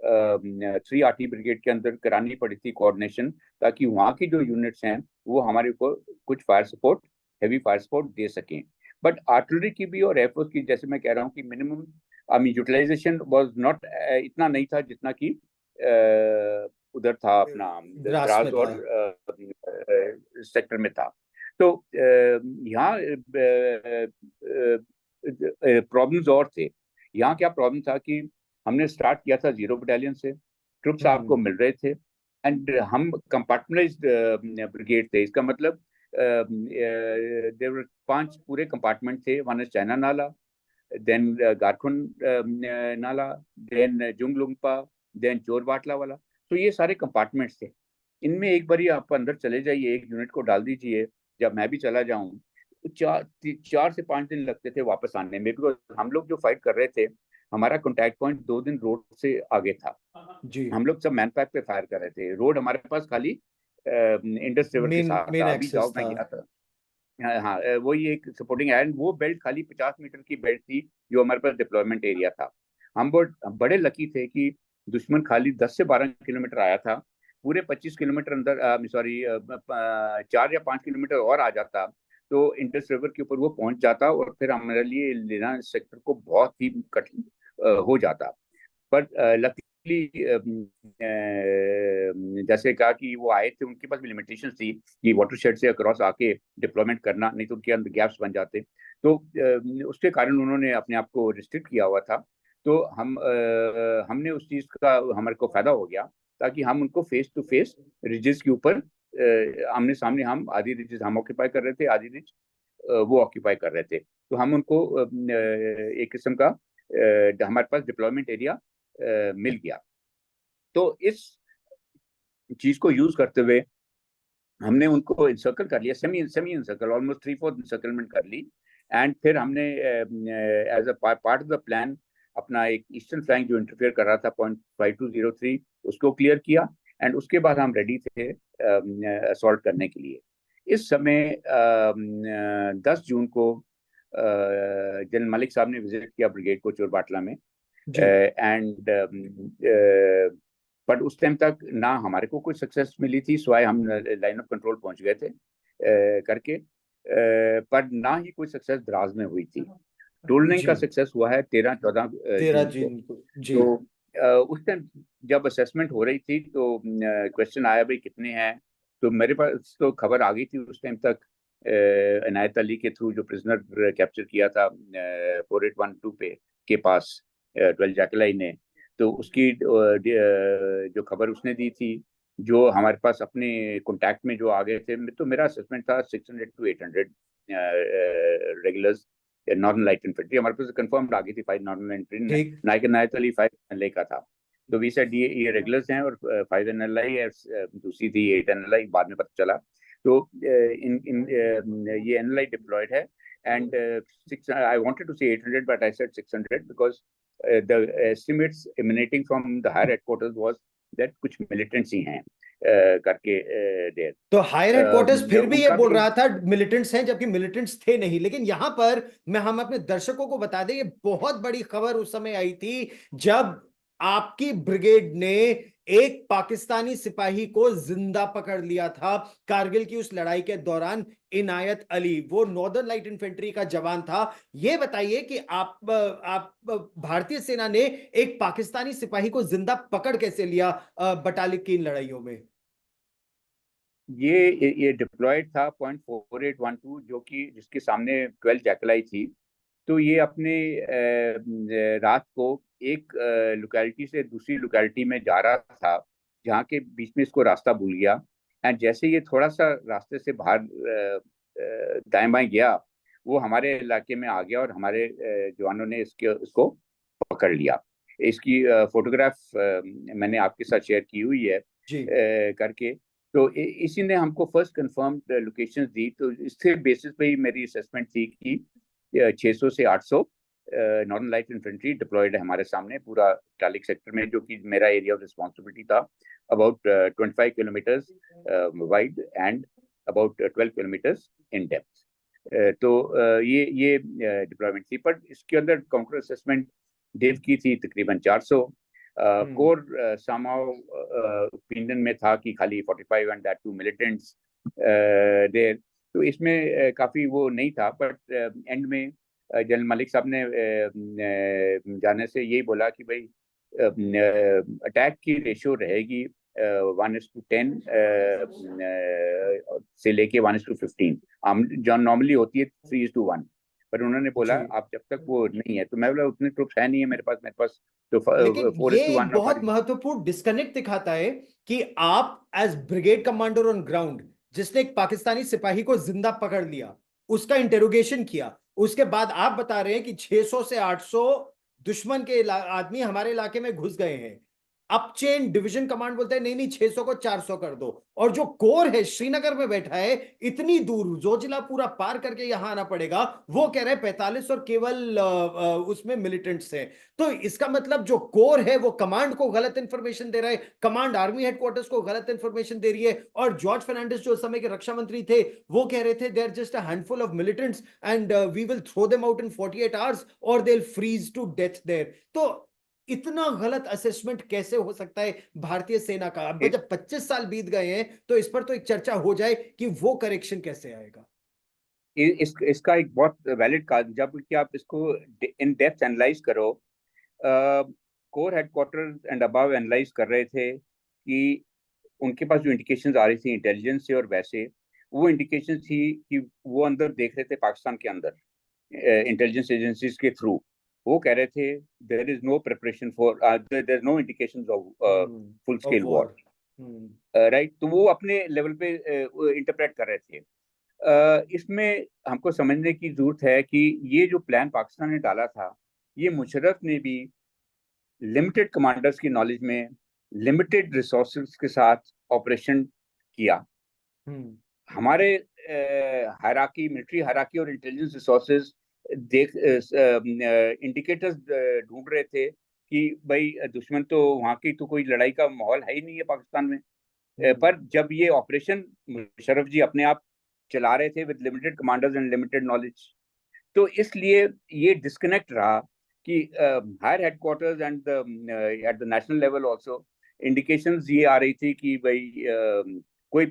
3RT ब्रिगेड के अंदर करानी पड़ी थी कोऑर्डिनेशन, ताकि वहाँ की जो यूनिट्स हैं वो हमारे को कुछ fire support, heavy fire support दे सकें। बट आर्टिलरी की भी और एयरफोर्स की, जैसे मैं कह रहा हूँ कि मिनिमम यूटिलाइजेशन वाज नॉट इतना नहीं था जितना कि उधर था अपना द्रास द्रास में था। और सेक्टर में था। तो यहाँ प्रॉब्लम्स और थे। यहाँ क्या प्रॉब्लम था कि हमने स्टार्ट किया था 0 बटालियन से, ट्रुप्स आपको मिल रहे थे, एंड हम कंपार्टमेंटाइज्ड ब्रिगेड थे। इसका मतलब देयर 5 पूरे कंपार्टमेंट थे। वन इज चाइना नाला, देन गारखुन नाला, देन जुंगलुंगपा, देन चोर बाटला वाला। तो ये सारे कंपार्टमेंट्स थे। इनमें एक बारी आप अंदर चले जाइए, एक यूनिट को डाल दीजिए, जब मैं भी चला जाऊं तो 4 से 5 दिन लगते थे वापस आने में, बिकॉज हम लोग जो फाइट कर रहे थे, हमारा कॉन्टैक्ट पॉइंट 2 दिन रोड से आगे था। जी, हम लोग सब मैनपैक पे फायर कर रहे थे, रोड हमारे पास खाली इंडस रिवर के मेन साथ मेन था। अभी एक्सेस जाओ, मैं था। गया था। हाँ हाँ, वही एक सपोर्टिंग एंड वो बेल्ट खाली 50 मीटर की बेल्ट थी जो हमारे पास डिप्लॉयमेंट एरिया था। हम बहुत बड़े लकी थे कि दुश्मन खाली 10 से 12 किलोमीटर आया था। पूरे 25 किलोमीटर अंदर, सॉरी, 4 या 5 किलोमीटर और आ जाता तो इंडस रिवर के ऊपर वो पहुंच जाता, और फिर हमारे लिए लेना सेक्टर को बहुत ही कठिन हो जाता। पर लकीली जैसे कहा कि वो आए थे, उनके पास भी लिमिटेशंस थी कि वाटरशेड से अक्रॉस आके डिप्लॉयमेंट करना, नहीं तो उनके अंदर गैप्स बन जाते। तो उसके कारण उन्होंने अपने आप को रिस्ट्रिक्ट किया हुआ था। तो हमने उस चीज का हमारे को फायदा हो गया, ताकि हम उनको फेस टू फेस रिजेस के ऊपर आमने सामने, हम आधी रिजेस हम ऑक्यूपाई कर रहे थे, आधी रिज वो ऑक्यूपाई कर रहे थे। तो हम उनको एक किस्म का हमारे पास डिप्लॉयमेंट एरिया मिल गया। तो इस चीज को यूज करते हुए हमने उनको इंसर्कल कर लिया, semi semi encircle, almost 3/4 encirclement कर ली। एंड फिर हमने as a part of the plan अपना एक ईस्टर्न फ्लैंक जो इंटरफेयर कर रहा था .5203 उसको क्लियर किया। एंड उसके बाद हम रेडी थे असॉल्ट करने के लिए। इस समय 10 जून को जनरल मलिक साहब ने विजिट किया ब्रिगेड को चोरबाटला में। जी, एंड बट उस टाइम तक ना हमारे को कोई सक्सेस मिली थी, सिवाय हम लाइन ऑफ कंट्रोल पहुंच गए थे करके, पर ना ही कोई सक्सेस द्रास में हुई थी। टोलनिंग जी, का सक्सेस हुआ है 13-14 13 जून को। जून को। जी, तो उस टाइम जब असेसमेंट हो रही थी तो क्वेश्चन आया भाई कितने हैं। तो मेरे पास तो खबर आ गई थी उस टाइम तक, इनायत अली के थ्रू, जो प्रिजनर कैप्चर किया था 4812 पे के पास 12 जैकलाई ने। तो उसकी जो खबर उसने दी थी, जो हमारे पास अपने कॉन्टैक्ट में जो आ गए थे, तो मेरा असेसमेंट था 600 to 800 regulars northern light infantry. हमारे पास कंफर्म आ गई थी 5 नॉर्दर्न इन्फेंट्री, ठीक। नायक नायत अली 5 एनएलआई का था। तो वी सेड ये रेगुलर्स हैं, और 5 एनएलआई है, दूसरी थी 8 एनएलआई, बाद में पता चला। तो इन इन ये एनएलआई डिप्लॉयड है। And I wanted to say 800, but I said 600 because the estimates emanating from the higher headquarters was that कुछ militants ही हैं करके देर। तो हायर हेडक्वार्टर्स फिर भी ये उनका बोल भी रहा था मिलिटेंट्स हैं, जबकि मिलिटेंट्स थे नहीं। लेकिन यहां पर हम अपने दर्शकों को बता दें, ये बहुत बड़ी खबर उस समय आई थी जब आपकी ब्रिगेड ने एक पाकिस्तानी सिपाही को जिंदा पकड़ लिया था कारगिल की उस लड़ाई के दौरान। इनायत अली वो नॉर्दर्न लाइट इन्फेंट्री का जवान था। ये बताइए कि आप भारतीय सेना ने एक पाकिस्तानी सिपाही को जिंदा पकड़ कैसे लिया बटालिक की इन लड़ाइयों में? ये डिप्लॉयड था .4812, जो कि जिसके सामने 12 जैकलाई थी। तो ये अपने रात को एक लोकेलिटी से दूसरी लोकेलिटी में जा रहा था, जहाँ के बीच में इसको रास्ता भूल गया। एंड जैसे ये थोड़ा सा रास्ते से बाहर दाएं बाएं गया, वो हमारे इलाके में आ गया, और हमारे जवानों ने इसको पकड़ लिया। इसकी फोटोग्राफ मैंने आपके साथ शेयर की हुई है जी, करके। तो इसी ने हमको फर्स्ट कंफर्म लोकेशंस दी। तो इसके बेसिस पे ही मेरी असेसमेंट थी कि 600 से 800 नॉर्दर्न लाइट इन्फेंट्री डिप्लॉयड है हमारे सामने पूरा टालिक सेक्टर में, जो कि मेरा एरिया ऑफ रिस्पॉन्सिबिलिटी था, about 25 kilometres wide and about 12 kilometres in depth. तो ये डिप्लॉयमेंट थी। पर इसके अंदर काउंटर असेसमेंट डेव की थी तकरीबन 400। कोर समाव ओपिनियन में था कि खाली 45 and that two militants there. तो इसमें काफी वो नहीं था। बट एंड में जनरल मलिक साहब ने जाने से यही बोला कि भाई अटैक की रेशियो रहेगी 1:10 से लेके 1:15, जो नॉर्मली होती है 3:1। पर उन्होंने बोला जी। आप जब तक वो नहीं है, तो मैं बोला उतने ट्रुप्स है नहीं है मेरे पास तो लेकिन फोर ये इज टू एक वन बहुत महत्वपूर्ण डिस्कनेक्ट दिखाता है कि आप as brigade commander on ground, जिसने एक पाकिस्तानी सिपाही को जिंदा पकड़ लिया, उसका इंटेरोगेशन किया, उसके बाद आप बता रहे हैं कि 600 से 800 दुश्मन के आदमी हमारे इलाके में घुस गए हैं। अप चेन डिवीजन कमांड बोलता है नहीं नहीं 600 को 400 कर दो, और जो कोर है श्रीनगर में बैठा है इतनी दूर जोजिला पूरा पार करके यहां आना पड़ेगा, वो कह रहे हैं 45 और केवल उसमें मिलिटेंट्स हैं। तो इसका मतलब जो कोर है वो कमांड को गलत इंफॉर्मेशन दे रहा है, कमांड आर्मी हेडक्वार्टर्स को गलत इंफॉर्मेशन दे रही है, और जॉर्ज फर्नांडिस जो उस समय के रक्षा मंत्री थे वो कह रहे थे they are just a handful of militants and we will throw them out in 48 hours और they will freeze to death there. तो इतना गलत असेसमेंट कैसे हो सकता है भारतीय सेना का? अब जब 25 साल बीत गए हैं तो इस पर तो एक चर्चा हो जाए कि वो करेक्शन कैसे आएगा। इसका एक बहुत वैलिड कारण, जब कि आप इसको इन डेप्थ एनालाइज करो, core headquarter and above analyse कर रहे थे कि उनके पास जो इंडिकेशंस आ रही थी इंटेलिजेंस से और वैसे, वो इंडिकेशन थी कि वो अंदर देख रहे थे पाकिस्तान के अंदर इंटेलिजेंस एजेंसीज के थ्रू। वो कह रहे थे there is no preparation for, there is no indications of full scale war, right. तो वो अपने लेवल पे इंटरप्रेट कर रहे थे। इसमें हमको समझने की जरूरत है कि ये जो प्लान पाकिस्तान ने डाला था, ये मुशर्रफ ने भी लिमिटेड कमांडर्स की नॉलेज में लिमिटेड रिसोर्सेज के साथ ऑपरेशन किया। हमारे हायरार्की, मिलिट्री हायरार्की और इंटेलिजेंस रिसोर्सेज देख इंडिकेटर्स ढूंढ रहे थे कि भाई दुश्मन तो वहाँ की तो कोई लड़ाई का माहौल है ही नहीं है पाकिस्तान में। पर जब ये ऑपरेशन मुशर्रफ जी अपने आप चला रहे थे with limited commanders and limited knowledge, तो इसलिए ये डिस्कनेक्ट रहा कि higher headquarters and at the national level also indications ये आ रही थी कि भाई कोई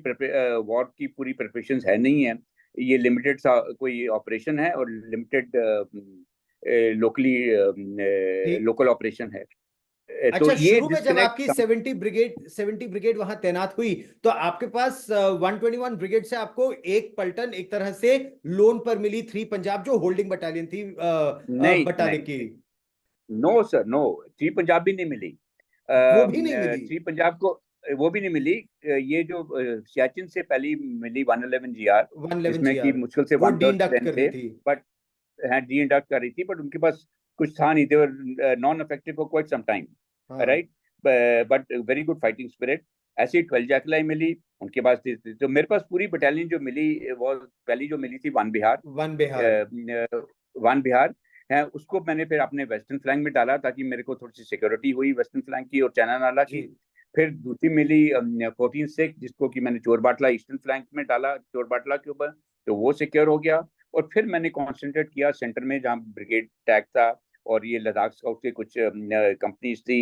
वॉर की पूरी प्रिपरेशन है नहीं है, ये लिमिटेड सा कोई ऑपरेशन है और लिमिटेड लोकली लोकल ऑपरेशन है। तो अच्छा, ये शुरू में जब आपकी डिस्कनेक्ट 70 ब्रिगेड वहां तैनात हुई तो आपके पास 121 ब्रिगेड से आपको एक पलटन एक तरह से लोन पर मिली, 3 पंजाब जो होल्डिंग बटालियन थी नहीं बटाले नहीं, की। No sir no, three Punjab भी नहीं मिली। वो भी नहीं मिली? थ्री पंजाब को वो भी नहीं मिली। ये जो सियाचिन से पहली मिली 111 GR, 111 जिसमें जी कि आर मुश्किल से वो one D third induct strength कर दी थे, थी। बट डी इंडक्ट कर रही थी, बट उनके पास कुछ था नहीं, they were non effective for quite some time, हाँ। Right. But very good fighting spirit. ऐसे ही 12 जैकलाई मिली उनके पास थी। तो मेरे पास पूरी बटालियन जो मिली वो पहली जो मिली थी one Bihar, one Bihar. One Bihar है। उसको मैंने फिर अपने वेस्टर्न फ्लैंक में डाला ताकि मेरे को थोड़ी सी सिक्योरिटी हुई वेस्टर्न फ्लैंक की और चैना नाला जी। की। फिर दूसरी मिली 14 सिख, जिसको कि मैंने चोरबाटला ईस्टर्न फ्लैंक में डाला, चोरबाटला के ऊपर, तो वो सिक्योर हो गया। और फिर मैंने कॉन्सेंट्रेट किया सेंटर में जहाँ ब्रिगेड टैग था, और ये लद्दाख स्काउट के कुछ कंपनीज थी।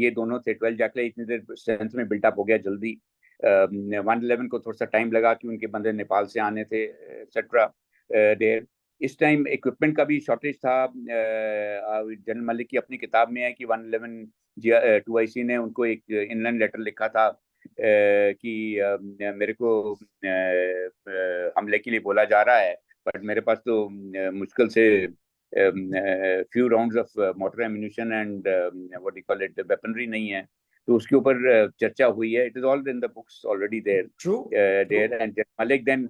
ये दोनों थे। 12 जैकले इतनी देर स्ट्रेंथ में बिल्टअप हो गया जल्दी। 111 को थोड़ा सा टाइम लगा कि उनके बंदे नेपाल से आने थे, एक्सेट्रा देर। इस टाइम इक्विपमेंट का भी शॉर्टेज था। जनरल मलिक की अपनी किताब में है कि 111 2IC ने उनको एक इनलाइन लेटर लिखा था कि मेरे को हमले के लिए बोला जा रहा है, बट मेरे पास तो मुश्किल से few rounds of mortar ammunition and what you call it weaponry नहीं है। तो उसके ऊपर चर्चा हुई है। It is all in the books already there true. There and Malik then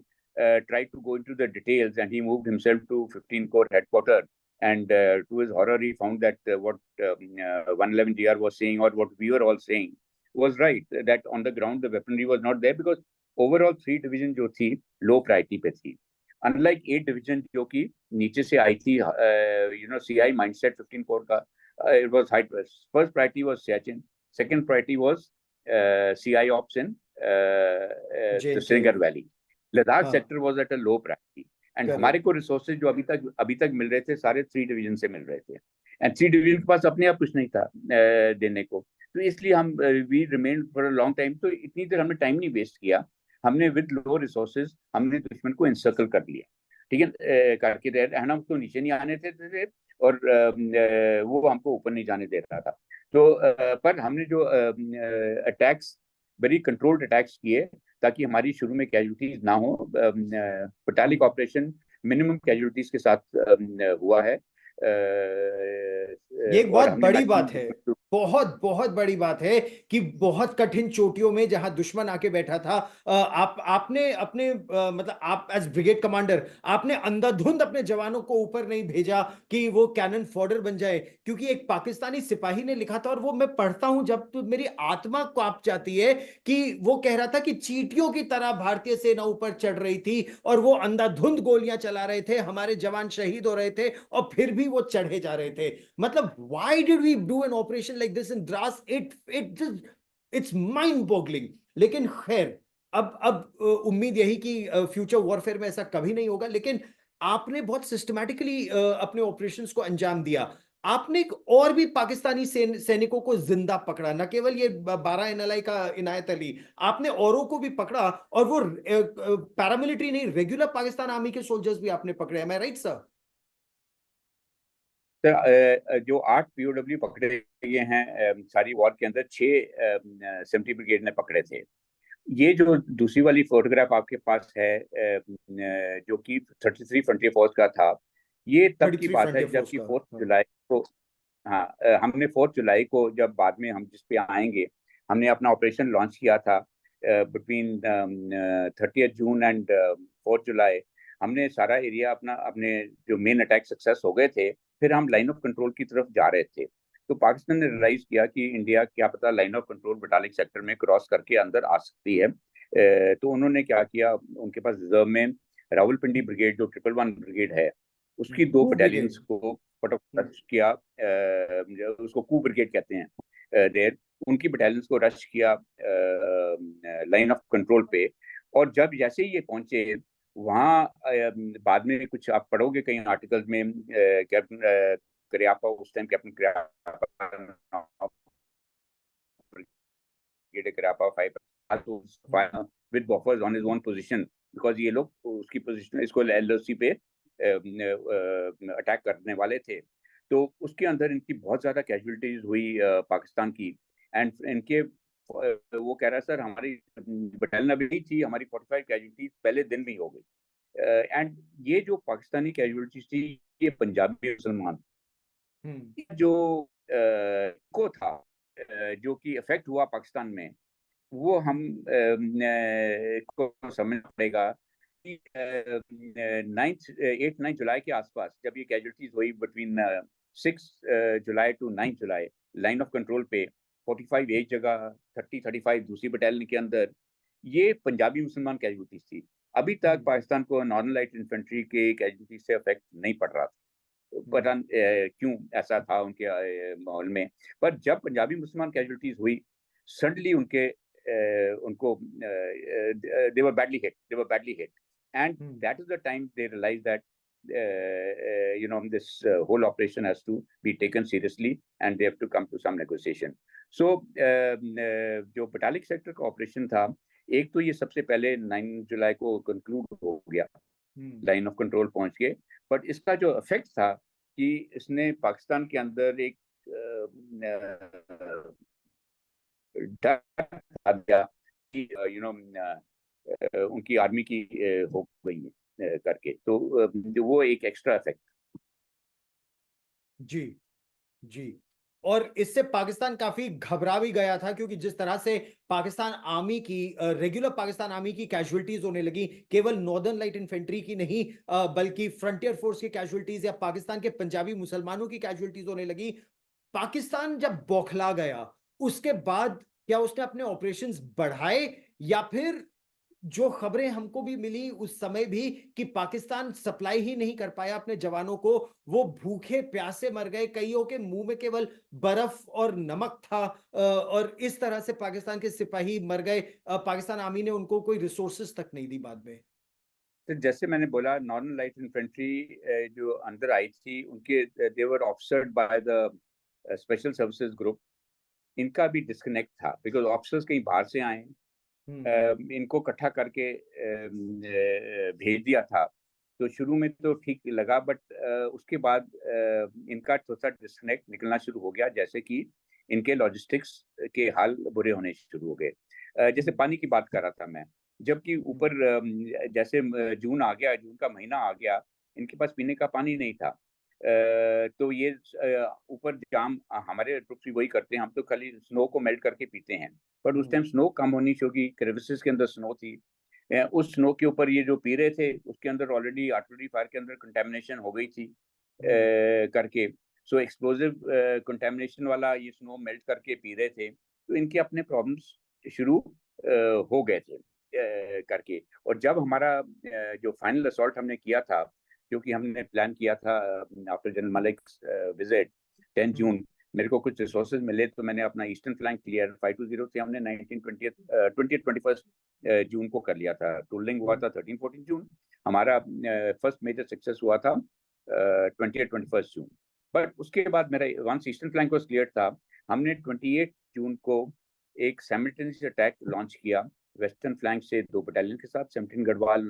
tried to go into the details, and he moved himself to 15 Corps headquarter, and to his horror he found that what 111 GR was saying, or what we were all saying, was right, that on the ground the weaponry was not there, because overall 3 division जो थी low priority पे थी, unlike 8 division जो कि नीचे से आई थी, CI mindset 15 Corps का, it was high. First priority was Siachen, second priority was CI ops in J the के। Srinagar Valley. लद्दाख हाँ। Sector was at a low priority, and हमारे करेक्ट। को रिसोर्सेज जो अभी तक मिल रहे थे सारे 3 डिवीजन से मिल रहे थे, एंड 3 डिवीजन के पास अपने आप कुछ नहीं था देने को। तो इसलिए हम we remain for a long time. तो इतनी देर हमने टाइम नहीं वेस्ट किया, हमने विद लो रिसोर्सेज हमने दुश्मन को इंसर्कल कर लिया, ठीक है, करके रहे। हम तो नीचे नहीं आने थे और वो हमको ऊपर नहीं जाने दे रहा था। तो पर हमने जो अटैक्स, वेरी कंट्रोल्ड अटैक्स किए, ताकि हमारी शुरू में कैजुअलिटीज ना हो। बटालिक ऑपरेशन मिनिमम कैजुअलिटीज के साथ हुआ है, ये एक और बहुत हमने बड़ी मैक्सिमम बात है। बहुत बहुत बड़ी बात है कि बहुत कठिन चोटियों में जहां दुश्मन आके बैठा था, आपने अपने मतलब आप एज ब्रिगेड कमांडर आपने अंधाधुंध अपने जवानों को ऊपर नहीं भेजा कि वो कैनन फॉडर बन जाए, क्योंकि एक पाकिस्तानी सिपाही ने लिखा था और वो मैं पढ़ता हूं जब तो मेरी आत्मा कांप जाती है कि वो कह रहा था कि चींटियों की तरह भारतीय सेना ऊपर चढ़ रही थी और वो अंधाधुंध गोलियां चला रहे थे, हमारे जवान शहीद हो रहे थे और फिर भी वो चढ़े जा रहे थे। मतलब why did we do an operation like this in Dras? It just it's mind boggling. लेकिन खैर, अब उम्मीद यही कि फ्यूचर वॉरफेयर में ऐसा कभी नहीं होगा। लेकिन आपने बहुत सिस्टमैटिकली अपने ऑपरेशंस को अंजाम दिया। आपने एक और भी पाकिस्तानी सैनिकों को जिंदा पकड़ा, न केवल ये 12 एनएलआई का इनायत अली, आपने औरों को भी पकड़ा, और वो पैरामिलिट्री नहीं, रेगुलर पाकिस्तान आर्मी के सोल्जर्स भी आपने पकड़े। M I right sir? जो 8 पीओडब्ल्यू पकड़े गए हैं सारी वॉर के अंदर, 6 सेवेंटी ब्रिगेड ने पकड़े थे। ये जो दूसरी वाली फोटोग्राफ आपके पास है जो कि 33 फ्रंटियर फोर्स का था, ये तब की 33 बात है फ्रंटियर फोर्स जबकि का। 4 हाँ। जुलाई को, हाँ, हमने 4 जुलाई को, जब बाद में हम जिस पे आएंगे, हमने अपना ऑपरेशन लॉन्च किया था बिटवीन 30 जून एंड 4 जुलाई। हमने सारा एरिया अपना, अपने जो मेन अटैक सक्सेस हो गए थे, फिर हम लाइन ऑफ कंट्रोल की तरफ जा रहे थे। तो पाकिस्तान ने रियलाइज किया कि इंडिया क्या पता line of control Batalik sector में क्रॉस करके अंदर आ सकती है। तो उन्होंने क्या किया, उनके पास रिजर्व में रावलपिंडी ब्रिगेड, जो 111 ब्रिगेड है, उसकी 2 कू बटालियंस ब्रिगेड। को फटाफट रश किया। उसको कू ब्रिगेड कहते हैं देर। उनकी बटालियंस को रश किया लाइन ऑफ कंट्रोल पे। और जब जैसे ही ये पहुंचे वहाँ, बाद में कुछ आप पढ़ोगे कई आर्टिकल्स में, कैप्टन करियापा, उस time captain Cariappa, Cariappa 5 with buffers on his own position, because ये लोग उसकी पोजीशन, इसको एलओसी पे अटैक करने वाले थे। तो उसके अंदर इनकी बहुत ज्यादा कैजुअलिटीज हुई पाकिस्तान की। एंड इनके वो कह रहा है सर हमारी बटालियन अभी नहीं थी, हमारी 45 कैजुअलिटीज पहले दिन में हो गई। एंड ये जो पाकिस्तानी कैजुअलिटीज थी, ये पंजाबी मुसलमान जो को था, जो कि इफेक्ट हुआ पाकिस्तान में, वो हम को समझना पड़ेगा कि 8-9 जुलाई के आसपास जब ये कैजुअलिटीज हुई, between 6 July to 9 July, line of control पे 45 एक जगह, 30-35 दूसरी बटालियन के अंदर, ये पंजाबी मुसलमान कैजुअलिटीज थी। अभी तक पाकिस्तान को नॉर्दर्न लाइट इन्फेंट्री के कैजुअलिटीज से इफेक्ट नहीं पड़ रहा था। पता क्यों ऐसा था उनके माहौल में। पर जब पंजाबी मुसलमान कैजुअलिटीज हुई, सडनली उनको they were badly hit, and that is the time they realized that this whole operation has to be taken seriously and they have to come to some negotiation. So जो Batalik sector का operation था, एक तो ये सबसे पहले 9 जुलाई को conclude हो गया, लाइन ऑफ कंट्रोल पहुंच गए। बट इसका जो इफेक्ट था कि इसने पाकिस्तान के अंदर एक डर आ गया कि उनकी आर्मी की हो गई है करके। तो वो एक एक्स्ट्रा इफेक्ट। जी जी। और इससे पाकिस्तान काफी घबरा भी गया था, क्योंकि जिस तरह से पाकिस्तान आर्मी की, रेगुलर पाकिस्तान आर्मी की कैजुअलिटीज होने लगी, केवल नॉर्दर्न लाइट इन्फेंट्री की नहीं, बल्कि फ्रंटियर फोर्स की कैजुअलिटीज या पाकिस्तान के पंजाबी मुसलमानों की कैजुअलिटीज होने लगी। पाकिस्तान जब बौखला गया, उसके बाद क्या उसने अपने ऑपरेशंस बढ़ाए, या फिर जो खबरें हमको भी मिली उस समय भी कि पाकिस्तान सप्लाई ही नहीं कर पाया अपने जवानों को, वो भूखे प्यासे मर गए, कईयों के मुंह में केवल बर्फ और नमक था, और इस तरह से पाकिस्तान के सिपाही मर गए। पाकिस्तान आर्मी ने उनको कोई रिसोर्सेज तक नहीं दी बाद में। तो जैसे मैंने बोला, नॉर्दर्न लाइट इन्फेंट्री जो अंदर आई थी, उनके they were officered by the special services group. इनका भी डिस्कनेक्ट था, बिकॉज ऑफिसर्स कहीं बाहर से आए, इनको इकट्ठा करके भेज दिया था। तो शुरू में तो ठीक लगा, बट उसके बाद इनका थोड़ा सा डिस्कनेक्ट निकलना शुरू हो गया, जैसे कि इनके लॉजिस्टिक्स के हाल बुरे होने शुरू हो गए। जैसे पानी की बात कर रहा था मैं, जबकि ऊपर जैसे जून आ गया, जून का महीना आ गया, इनके पास पीने का पानी नहीं था। तो ये ऊपर जाम हमारे ट्रुप्स भी वही करते हैं, हम तो खाली स्नो को मेल्ट करके पीते हैं, बट उस टाइम स्नो कम होनी चाहिए, क्रेविसेस के अंदर स्नो थी। उस स्नो के ऊपर ये जो पी रहे थे उसके अंदर ऑलरेडी आर्टिलरी फायर के अंदर कंटेमिनेशन हो गई थी करके, सो एक्सप्लोजिव कंटेमिनेशन वाला ये स्नो मेल्ट करके पी रहे थे, तो इनके अपने प्रॉब्लम्स शुरू हो गए थे करके। और जब हमारा जो फाइनल असॉल्ट हमने किया था, क्योंकि हमने प्लान किया था आफ्टर जनरल मलिक विजिट 10 जून, मेरे को कुछ रिसोर्सेज मिले तो मैंने अपना ईस्टर्न फ्लैंक क्लियर 520 से हमने 21 जून को कर लिया था। टूलिंग हुआ था 13-14 जून, हमारा फर्स्ट मेजर सक्सेस हुआ था 21 जून। बट उसके बाद मेरा once eastern flank was clear था, हमने 28 जून को एक साइमल्टेनियस अटैक लॉन्च किया वेस्टर्न फ्लैंक से 2 बटालियन के साथ। 17 गढ़वाल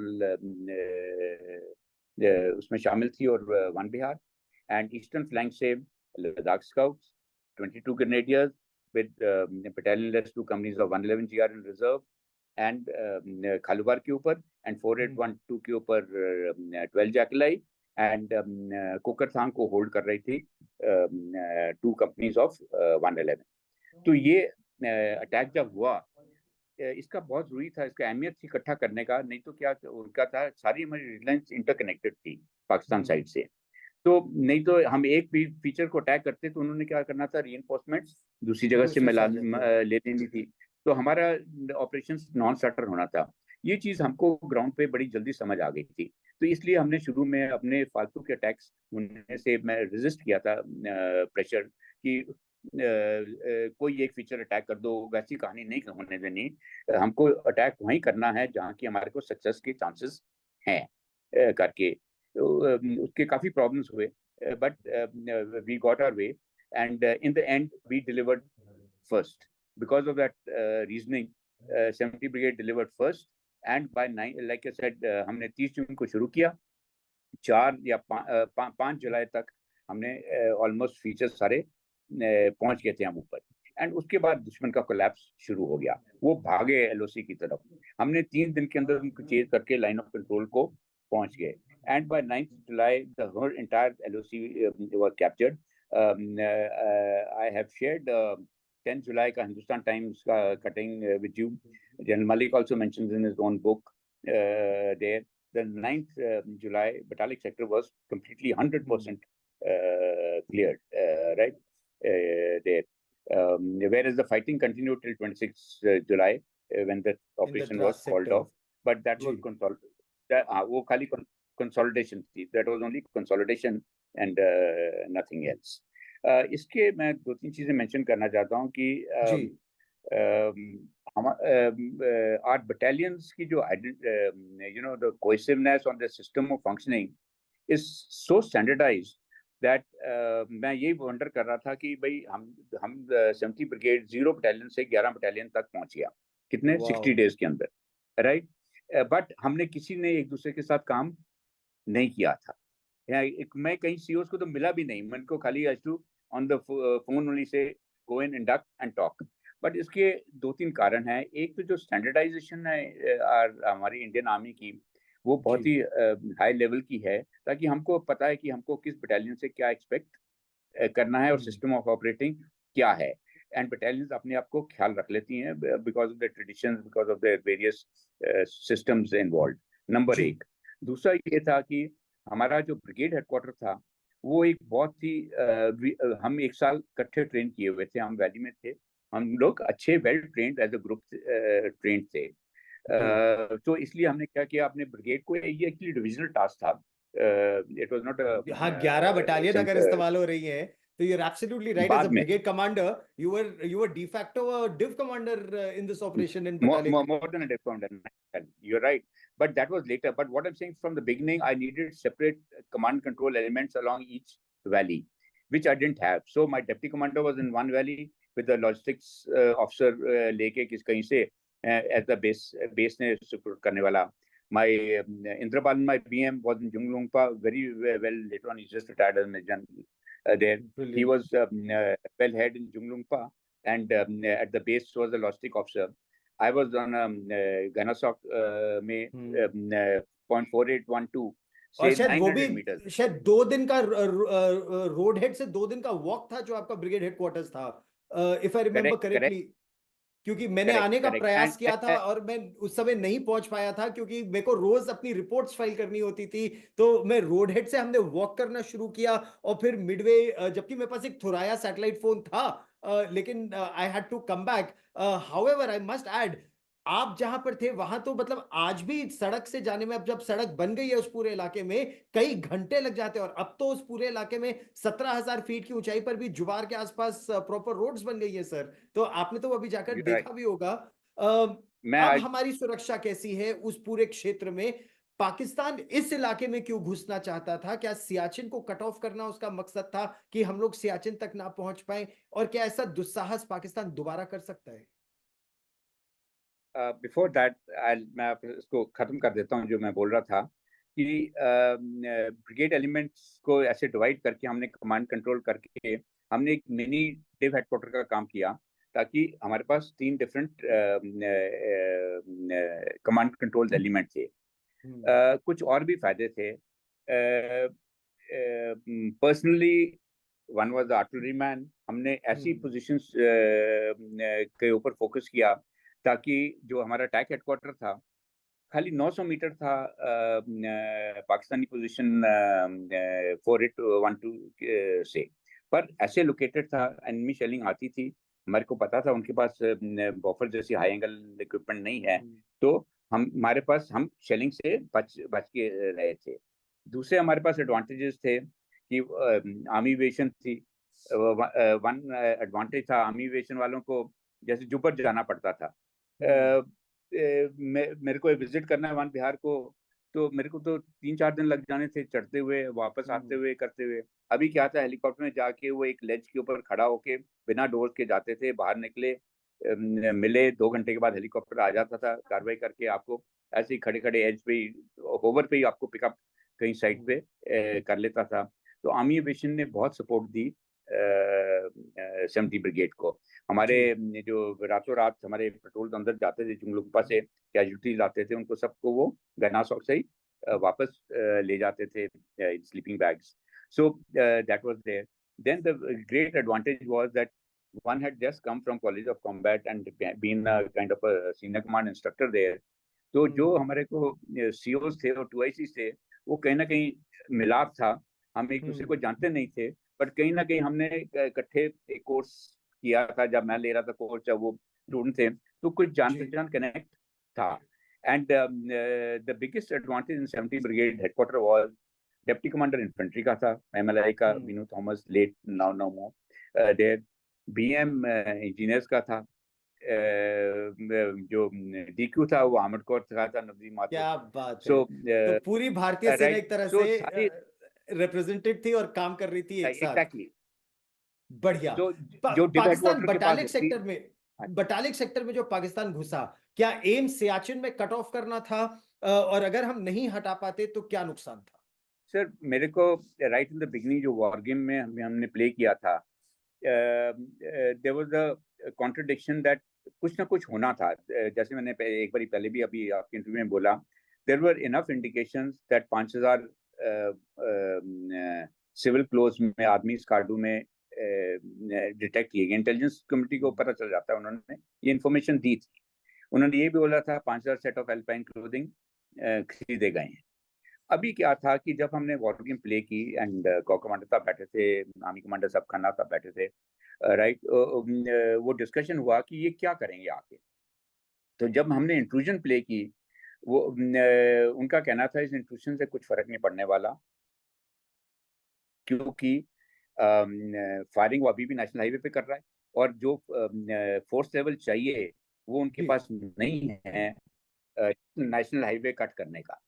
उसमें शामिल थी और 1 बिहार, एंड ईस्टर्न फ्लैंक से Ladakh scouts, 22 grenadiers with battalion less 2 companies of 111 GR in reserve, and Khalubar के ऊपर, एंड 4812 के ऊपर 12 जैकलाई, एंड कोकरथांग को होल्ड कर रही थी 2 कंपनीज ऑफ 111। तो ये अटैक जब हुआ, इसका बहुत जरूरी था, इसका अहमियत थी इकट्ठा करने का, नहीं तो क्या उनका था, सारी हमारी रिलायंस इंटरकनेक्टेड थी पाकिस्तान साइड से, तो नहीं तो हम एक फीचर को अटैक करते तो उन्होंने क्या करना था, रीइंफोर्समेंट्स दूसरी जगह से ले लेनी थी, तो हमारा ऑपरेशन नॉन स्टार्टर होना था। ये चीज हमको ग्राउंड पे बड़ी जल्दी समझ आ गई थी, तो इसलिए हमने शुरू में अपने फालतू के अटैक्स होने से मैं रेजिस्ट किया था प्रेशर कि कोई एक फीचर अटैक कर दो, वैसी कहानी नहीं होने देनी, हमको अटैक वहीं करना है जहाँ की हमारे को सक्सेस के चांसेस हैं करके। तो उसके काफी प्रॉब्लम्स हुए, but we got our way, and in the end we delivered first because of that reasoning. 70 brigade delivered first, and by 9 like I said हमने 30 जून को शुरू किया, 4 या 5 जुलाई तक हमने ऑलमोस्ट फीचर्स सारे पहुंच गए थे हम ऊपर, एंड उसके बाद दुश्मन का कोलैप्स शुरू हो गया, वो भागे एलओसी की तरफ। हमने 3 दिन के अंदर उनको चेज करके लाइन ऑफ कंट्रोल को पहुंच गए, and by 9th July the whole entire LOC was captured. I have shared 10 July का हिंदुस्तान टाइम्स का cutting with you. General Malik also mentions in his own book there. The 9th July Batalik sector was completely 100% cleared, right there. Whereas the fighting continued till 26 July when the operation was called off, but that was consolidated. वो खाली consolidation थी, that was only consolidation and nothing else. इसके मैं 2-3 चीजें mention करना चाहता हूँ कि our battalions की जो the cohesiveness on the system of functioning is so standardized that मैं यही वंडर कर रहा था कि भाई हम 70 ब्रिगेड 0 बटालियन से 11 बटालियन तक पहुंच गया, कितने 60 डेज के अंदर, राइट। बट हमने किसी ने एक दूसरे के साथ काम नहीं किया था, मैं कहीं सीओस को तो मिला भी नहीं, मैं को खाली on the phone only say go in induct and talk. But इसके 2-3 कारण हैं। एक तो जो स्टैंडर्डाइजेशन है हमारी इंडियन आर्मी की, वो बहुत ही हाई लेवल की है, ताकि हमको पता है कि हमको किस बटालियन से क्या एक्सपेक्ट करना है और सिस्टम ऑफ ऑपरेटिंग क्या है, एंड बटालियंस अपने आप को ख्याल रख लेती हैं because of the traditions, because of the various systems involve, number 1। दूसरा ये था कि हमारा जो ब्रिगेड हेडक्वार्टर था वो एक बहुत ही हम 1 साल इकट्ठे ट्रेन किए हुए थे, हम वैली में थे, हम लोग अच्छे well trained as a group trained थे। तो इसलिए हमने क्या किया, अपने ब्रिगेड को, ये एक्चुअली डिविजनल टास्क था, इट वाज नॉट 11 बटालियन अगर इस्तेमाल हो रही है तो you're absolutely right. As a brigade commander, you were de facto a div commander in this operation in Batalik. More than a div commander, you're right, but that was later. But what I'm saying, from the beginning I needed separate command control elements along each valley, which I didn't have. So my deputy commander was in one valley with the logistics officer leke kis kahin se as the base ne support karne wala. My Indrapal, my BM, was in Junglungpa, very well. Later on he just retired as Major General there. Brilliant. He was well head in Junglungpa, and at the base was the logistic officer. I was on Ganasok 0.4812, और से शायद वो 900 भी metres. शायद 2 दिन का road head से 2 दिन का वॉक था जो आपका ब्रिगेड हेडक्वार्टर्स था, if I remember correct correct correctly. क्योंकि मैंने करेक्ट आने का करेक्ट प्रयास किया था एंड और मैं उस समय नहीं पहुंच पाया था क्योंकि मेरे को रोज अपनी रिपोर्ट्स फाइल करनी होती थी। तो मैं रोड हेड से हमने वॉक करना शुरू किया और फिर मिडवे, जबकि मेरे पास एक थुराया सैटेलाइट फोन था, लेकिन I had to come back. However I must add, आप जहां पर थे वहां तो मतलब आज भी सड़क से जाने में, अब जब सड़क बन गई है उस पूरे इलाके में, कई घंटे लग जाते हैं। और अब तो उस पूरे इलाके में 17,000 फीट की ऊंचाई पर भी जुवार के आसपास प्रॉपर रोड्स बन गई है सर। तो आपने तो अभी जाकर यू राइट। देखा भी होगा। मैं अब आज हमारी सुरक्षा कैसी है उस पूरे क्षेत्र में? पाकिस्तान इस इलाके में क्यों घुसना चाहता था? क्या सियाचिन को कट ऑफ करना उसका मकसद था कि हम लोग सियाचिन तक ना पहुंच पाए? और क्या ऐसा दुस्साहस पाकिस्तान दोबारा कर सकता है? बिफोर दैट मैं इसको खत्म कर देता हूँ जो मैं बोल रहा था कि ब्रिगेड एलिमेंट्स को ऐसे डिवाइड करके हमने कमांड कंट्रोल करके हमने एक मिनी डिव हेडक्वार्टर का काम किया, ताकि हमारे पास 3 डिफरेंट कमांड कंट्रोल एलिमेंट थे। हम्म। कुछ और भी फायदे थे। Personally one was artillery man. हमने ऐसी हम्म। पोजीशंस के ऊपर फोकस किया ताकि जो हमारा अटैक हेडक्वार्टर था खाली 900 मीटर था पाकिस्तानी पोजीशन 4812 से, पर ऐसे लोकेटेड था एनिमी शेलिंग आती थी। हमारे को पता था उनके पास बफर जैसी हाई एंगल इक्विपमेंट नहीं है, हम्म। तो हम शेलिंग से बच बच के रहे थे। दूसरे हमारे पास एडवांटेजेस थे कि आर्मी एविएशन थी। वन एडवांटेज था आर्मी एविएशन वालों को, जैसे जुब्बट जाना पड़ता था। हम्म। मेरे को विजिट करना है वन बिहार को, तो मेरे को तो 3-4 दिन लग जाने थे चढ़ते हुए वापस आते हम्म। हुए करते हुए। अभी क्या था, हेलीकॉप्टर में जाके वो एक लेज के ऊपर खड़ा होके बिना डोर के जाते थे, बाहर निकले, मिले 2 घंटे के बाद हेलीकॉप्टर आ जाता था कार्रवाई करके आपको ऐसे ही खड़े खड़े एज पे होवर पे ही आपको पिकअप कहीं साइड पे कर लेता था। तो आर्मी एविएशन ने बहुत सपोर्ट दी 70 ब्रिगेड को। हमारे जी। जो रातों रात हमारे पेट्रोल अंदर जाते थे जुमलों के पास से कैजुअलिटीज आते थे, उनको सबको वो गनासॉक से ही वापस ले जाते थे sleeping bags. So that was there. Then the great advantage was that one had just come from College of Combat and been a kind of a senior command instructor there. तो जो हम्म। हमारे को सीओस थे और 2IC थे, वो कहीं ना कहीं मिलाप था। हम एक दूसरे हम्म। को जानते नहीं थे, बट कहीं ना कहीं हमने इकट्ठे एक कोर्स किया था। जब मैं ले रहा था कोर्स, जब वो स्टूडेंट थे, तो कुछ जान जी। पहचान कनेक्ट था। And the biggest advantage in 70 brigade headquarter was deputy commander infantry का था, MLI का hmm. Vinu Thomas, late now no more there. BM engineers का था, जो DQ था वो आमिर कौर था, नवदीप माथुर। क्या बात है! सो तो पूरी भारतीय सेना राइट, एक तरह सो से सारी रिप्रेजेंटेड थी और काम कर रही थी एक साथ। एग्जैक्टली। बढ़िया। तो जो डिव पाकिस्तान हेडक्वार्टर के पास बटालिक होती। सेक्टर में, बटालिक सेक्टर में जो पाकिस्तान घुसा, क्या एम सियाचिन में कट ऑफ करना था? और अगर हम नहीं हटा पाते तो क्या नुकसान था? सर मेरे को राइट इन द बिगनिंग जो वॉर गेम में हमने प्ले किया था, there was a contradiction that कुछ ना कुछ होना था। जैसे मैंने एक बार पहले भी अभी आपके इंटरव्यू में बोला, there were enough indications that 5,000 civil close में आदमी स्कार्डू में डिटेक्ट किए गए। इंटेलिजेंस कम्युनिटी को पता चल जाता है, उन्होंने ये इन्फॉर्मेशन दी थी। उन्होंने ये भी बोला था 5,000 सेट ऑफ एल्पाइन क्लोथिंग खरीदे गए हैं। अभी क्या था कि जब हमने वॉर गेम प्ले की एंड को कमांडर साहब बैठे थे, आर्मी कमांडर साहब खन्ना साहब बैठे थे, राइट, वो डिस्कशन हुआ कि ये क्या करेंगे आके। तो जब हमने इंट्रूजन प्ले की, वो उनका कहना था इस इंट्रूजन से कुछ फर्क नहीं पड़ने वाला, क्योंकि फायरिंग वो अभी भी नेशनल हाईवे पे कर रहा है, और जो फोर्स लेवल चाहिए वो उनके जी। पास नहीं है नेशनल हाईवे कट करने का।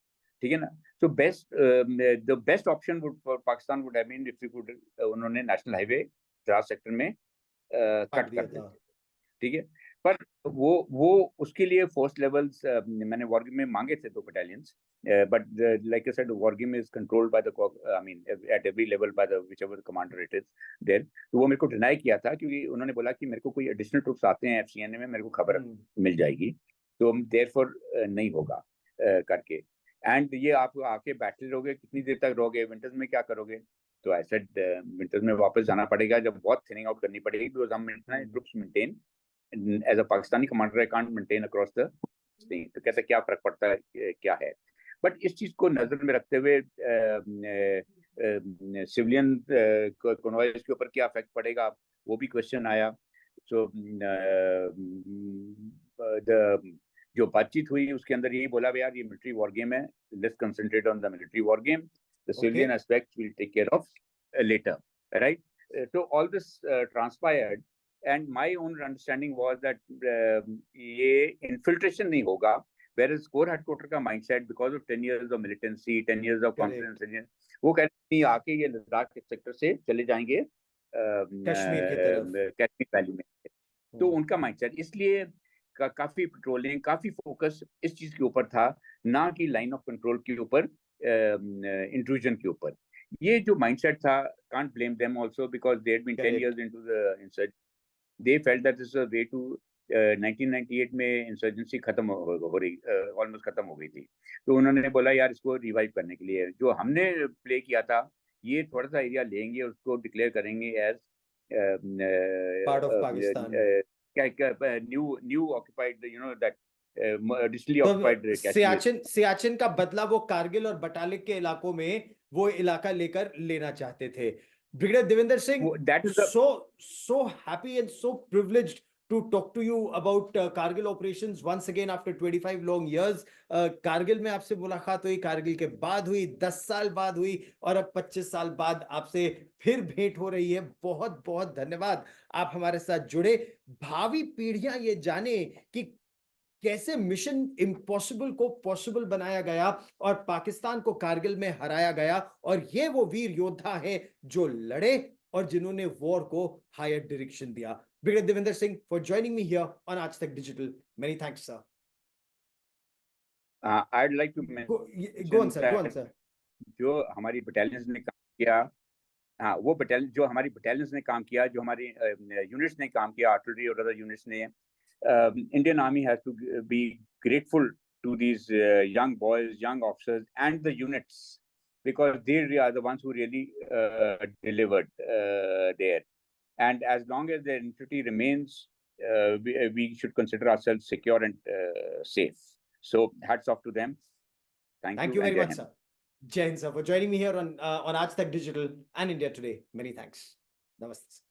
ठीक है ना। So the best option would for Pakistan would have been if you could, उन्होंने नेशनल हाईवे द्रास सेक्टर में काट कट कर दिया था। देते। ठीक है। पर वो उसके लिए फोर्स लेवल्स मैंने वॉरगेम में मांगे थे 2 battalions, but like I said wargame is controlled by the, I mean at every level by the whichever commander it is there. तो वो मेरे को डिनाई किया था, क्योंकि उन्होंने बोला कि मेरे को कोई एडिशनल ट्रुप्स आते हैं FCNA में, मेरे को खबर हम्म। मिल जाएगी, तो देयरफॉर नहीं होगा करके। एंड ये आप आके बैठे रहोगे, कितनी देर तक रहोगे, विंटर्स में क्या करोगे? तो आई सेड विंटर्स में वापस जाना पड़ेगा, जब बहुत थिनिंग आउट करनी पड़ेगी, बिकॉज हम इतना ग्रुप्स मेंटेन एज अ पाकिस्तानी commander I can't maintain across the thing. तो कहते क्या फर्क पड़ता है, क्या है। बट इस चीज को नजर में रखते हुए सिविलियन कॉन्वॉयज के ऊपर क्या इफेक्ट पड़ेगा, वो भी क्वेश्चन आया। सो जो बातचीत हुई उसके अंदर यही बोला यार ये मिलिट्री वॉर गेम है, let's concentrate on the military war game, the civilian aspect will take care of later, right? So all this transpired and my own understanding was that ये infiltration नहीं होगा, whereas core headquarter का mindset because of 10 years of militancy, 10 years of confidence, वो कहते हैं आके ये Ladakh sector से चले जाएंगे कश्मीर की तरफ, कश्मीर वैली में। तो उनका माइंडसेट इसलिए काफी पेट्रोलिंग, काफी फोकस इस चीज के ऊपर था, ना कि लाइन ऑफ कंट्रोल के ऊपर, इंट्रूजन के ऊपर। ये जो माइंडसेट था, can't blame them also because they had been 10 years into the insurgency. They felt that this is a way to 1998 में इंसर्जेंसी खत्म हो रही, ऑलमोस्ट खत्म हो गई थी। तो उन्होंने बोला यार इसको रिवाइव करने के लिए जो हमने प्ले किया था, ये थोड़ा सा एरिया लेंगे, उसको डिक्लेयर करेंगे as part of Pakistan, new occupied, you know that digitally occupied Siachen का बदला वो कारगिल और बटालिक के इलाकों में वो इलाका लेकर लेना चाहते थे। Brigadier Devendra Singh, so happy and so privileged to talk to you about Kargil operations once again after 25 long years. Kargil में आपसे मुलाकात हुई, कारगिल के बाद हुई, 10 साल बाद हुई, और अब 25 साल बाद आपसे फिर भेंट हो रही है। बहुत बहुत धन्यवाद आप हमारे साथ जुड़े। भावी पीढ़ियां ये जाने कि कैसे मिशन इम्पॉसिबल को पॉसिबल बनाया गया और पाकिस्तान को कारगिल में हराया गया, और ये वो वीर योद्धा है जो लड़े और जिन्होंने वॉर को हायर डायरेक्शन दिया। Brigadier Devendra Singh, for joining me here on आज तक digital, many thanks sir. I'd like to go on sir. जो हमारी बटालियंस ने काम किया, हाँ वो बटालियन जो हमारी बटालियंस ने काम किया, जो हमारी यूनिट्स ने काम किया, आर्टिलरी और अदर यूनिट्स ने, Indian Army has to be grateful to these young boys, young officers, and the units, because they are the ones who really delivered there. And as long as their integrity remains, we should consider ourselves secure and safe. So hats off to them. Thank you very much, sir. Jai Hind, sir, for joining me here on Aaj Tak Digital and India Today. Many thanks. Namaste.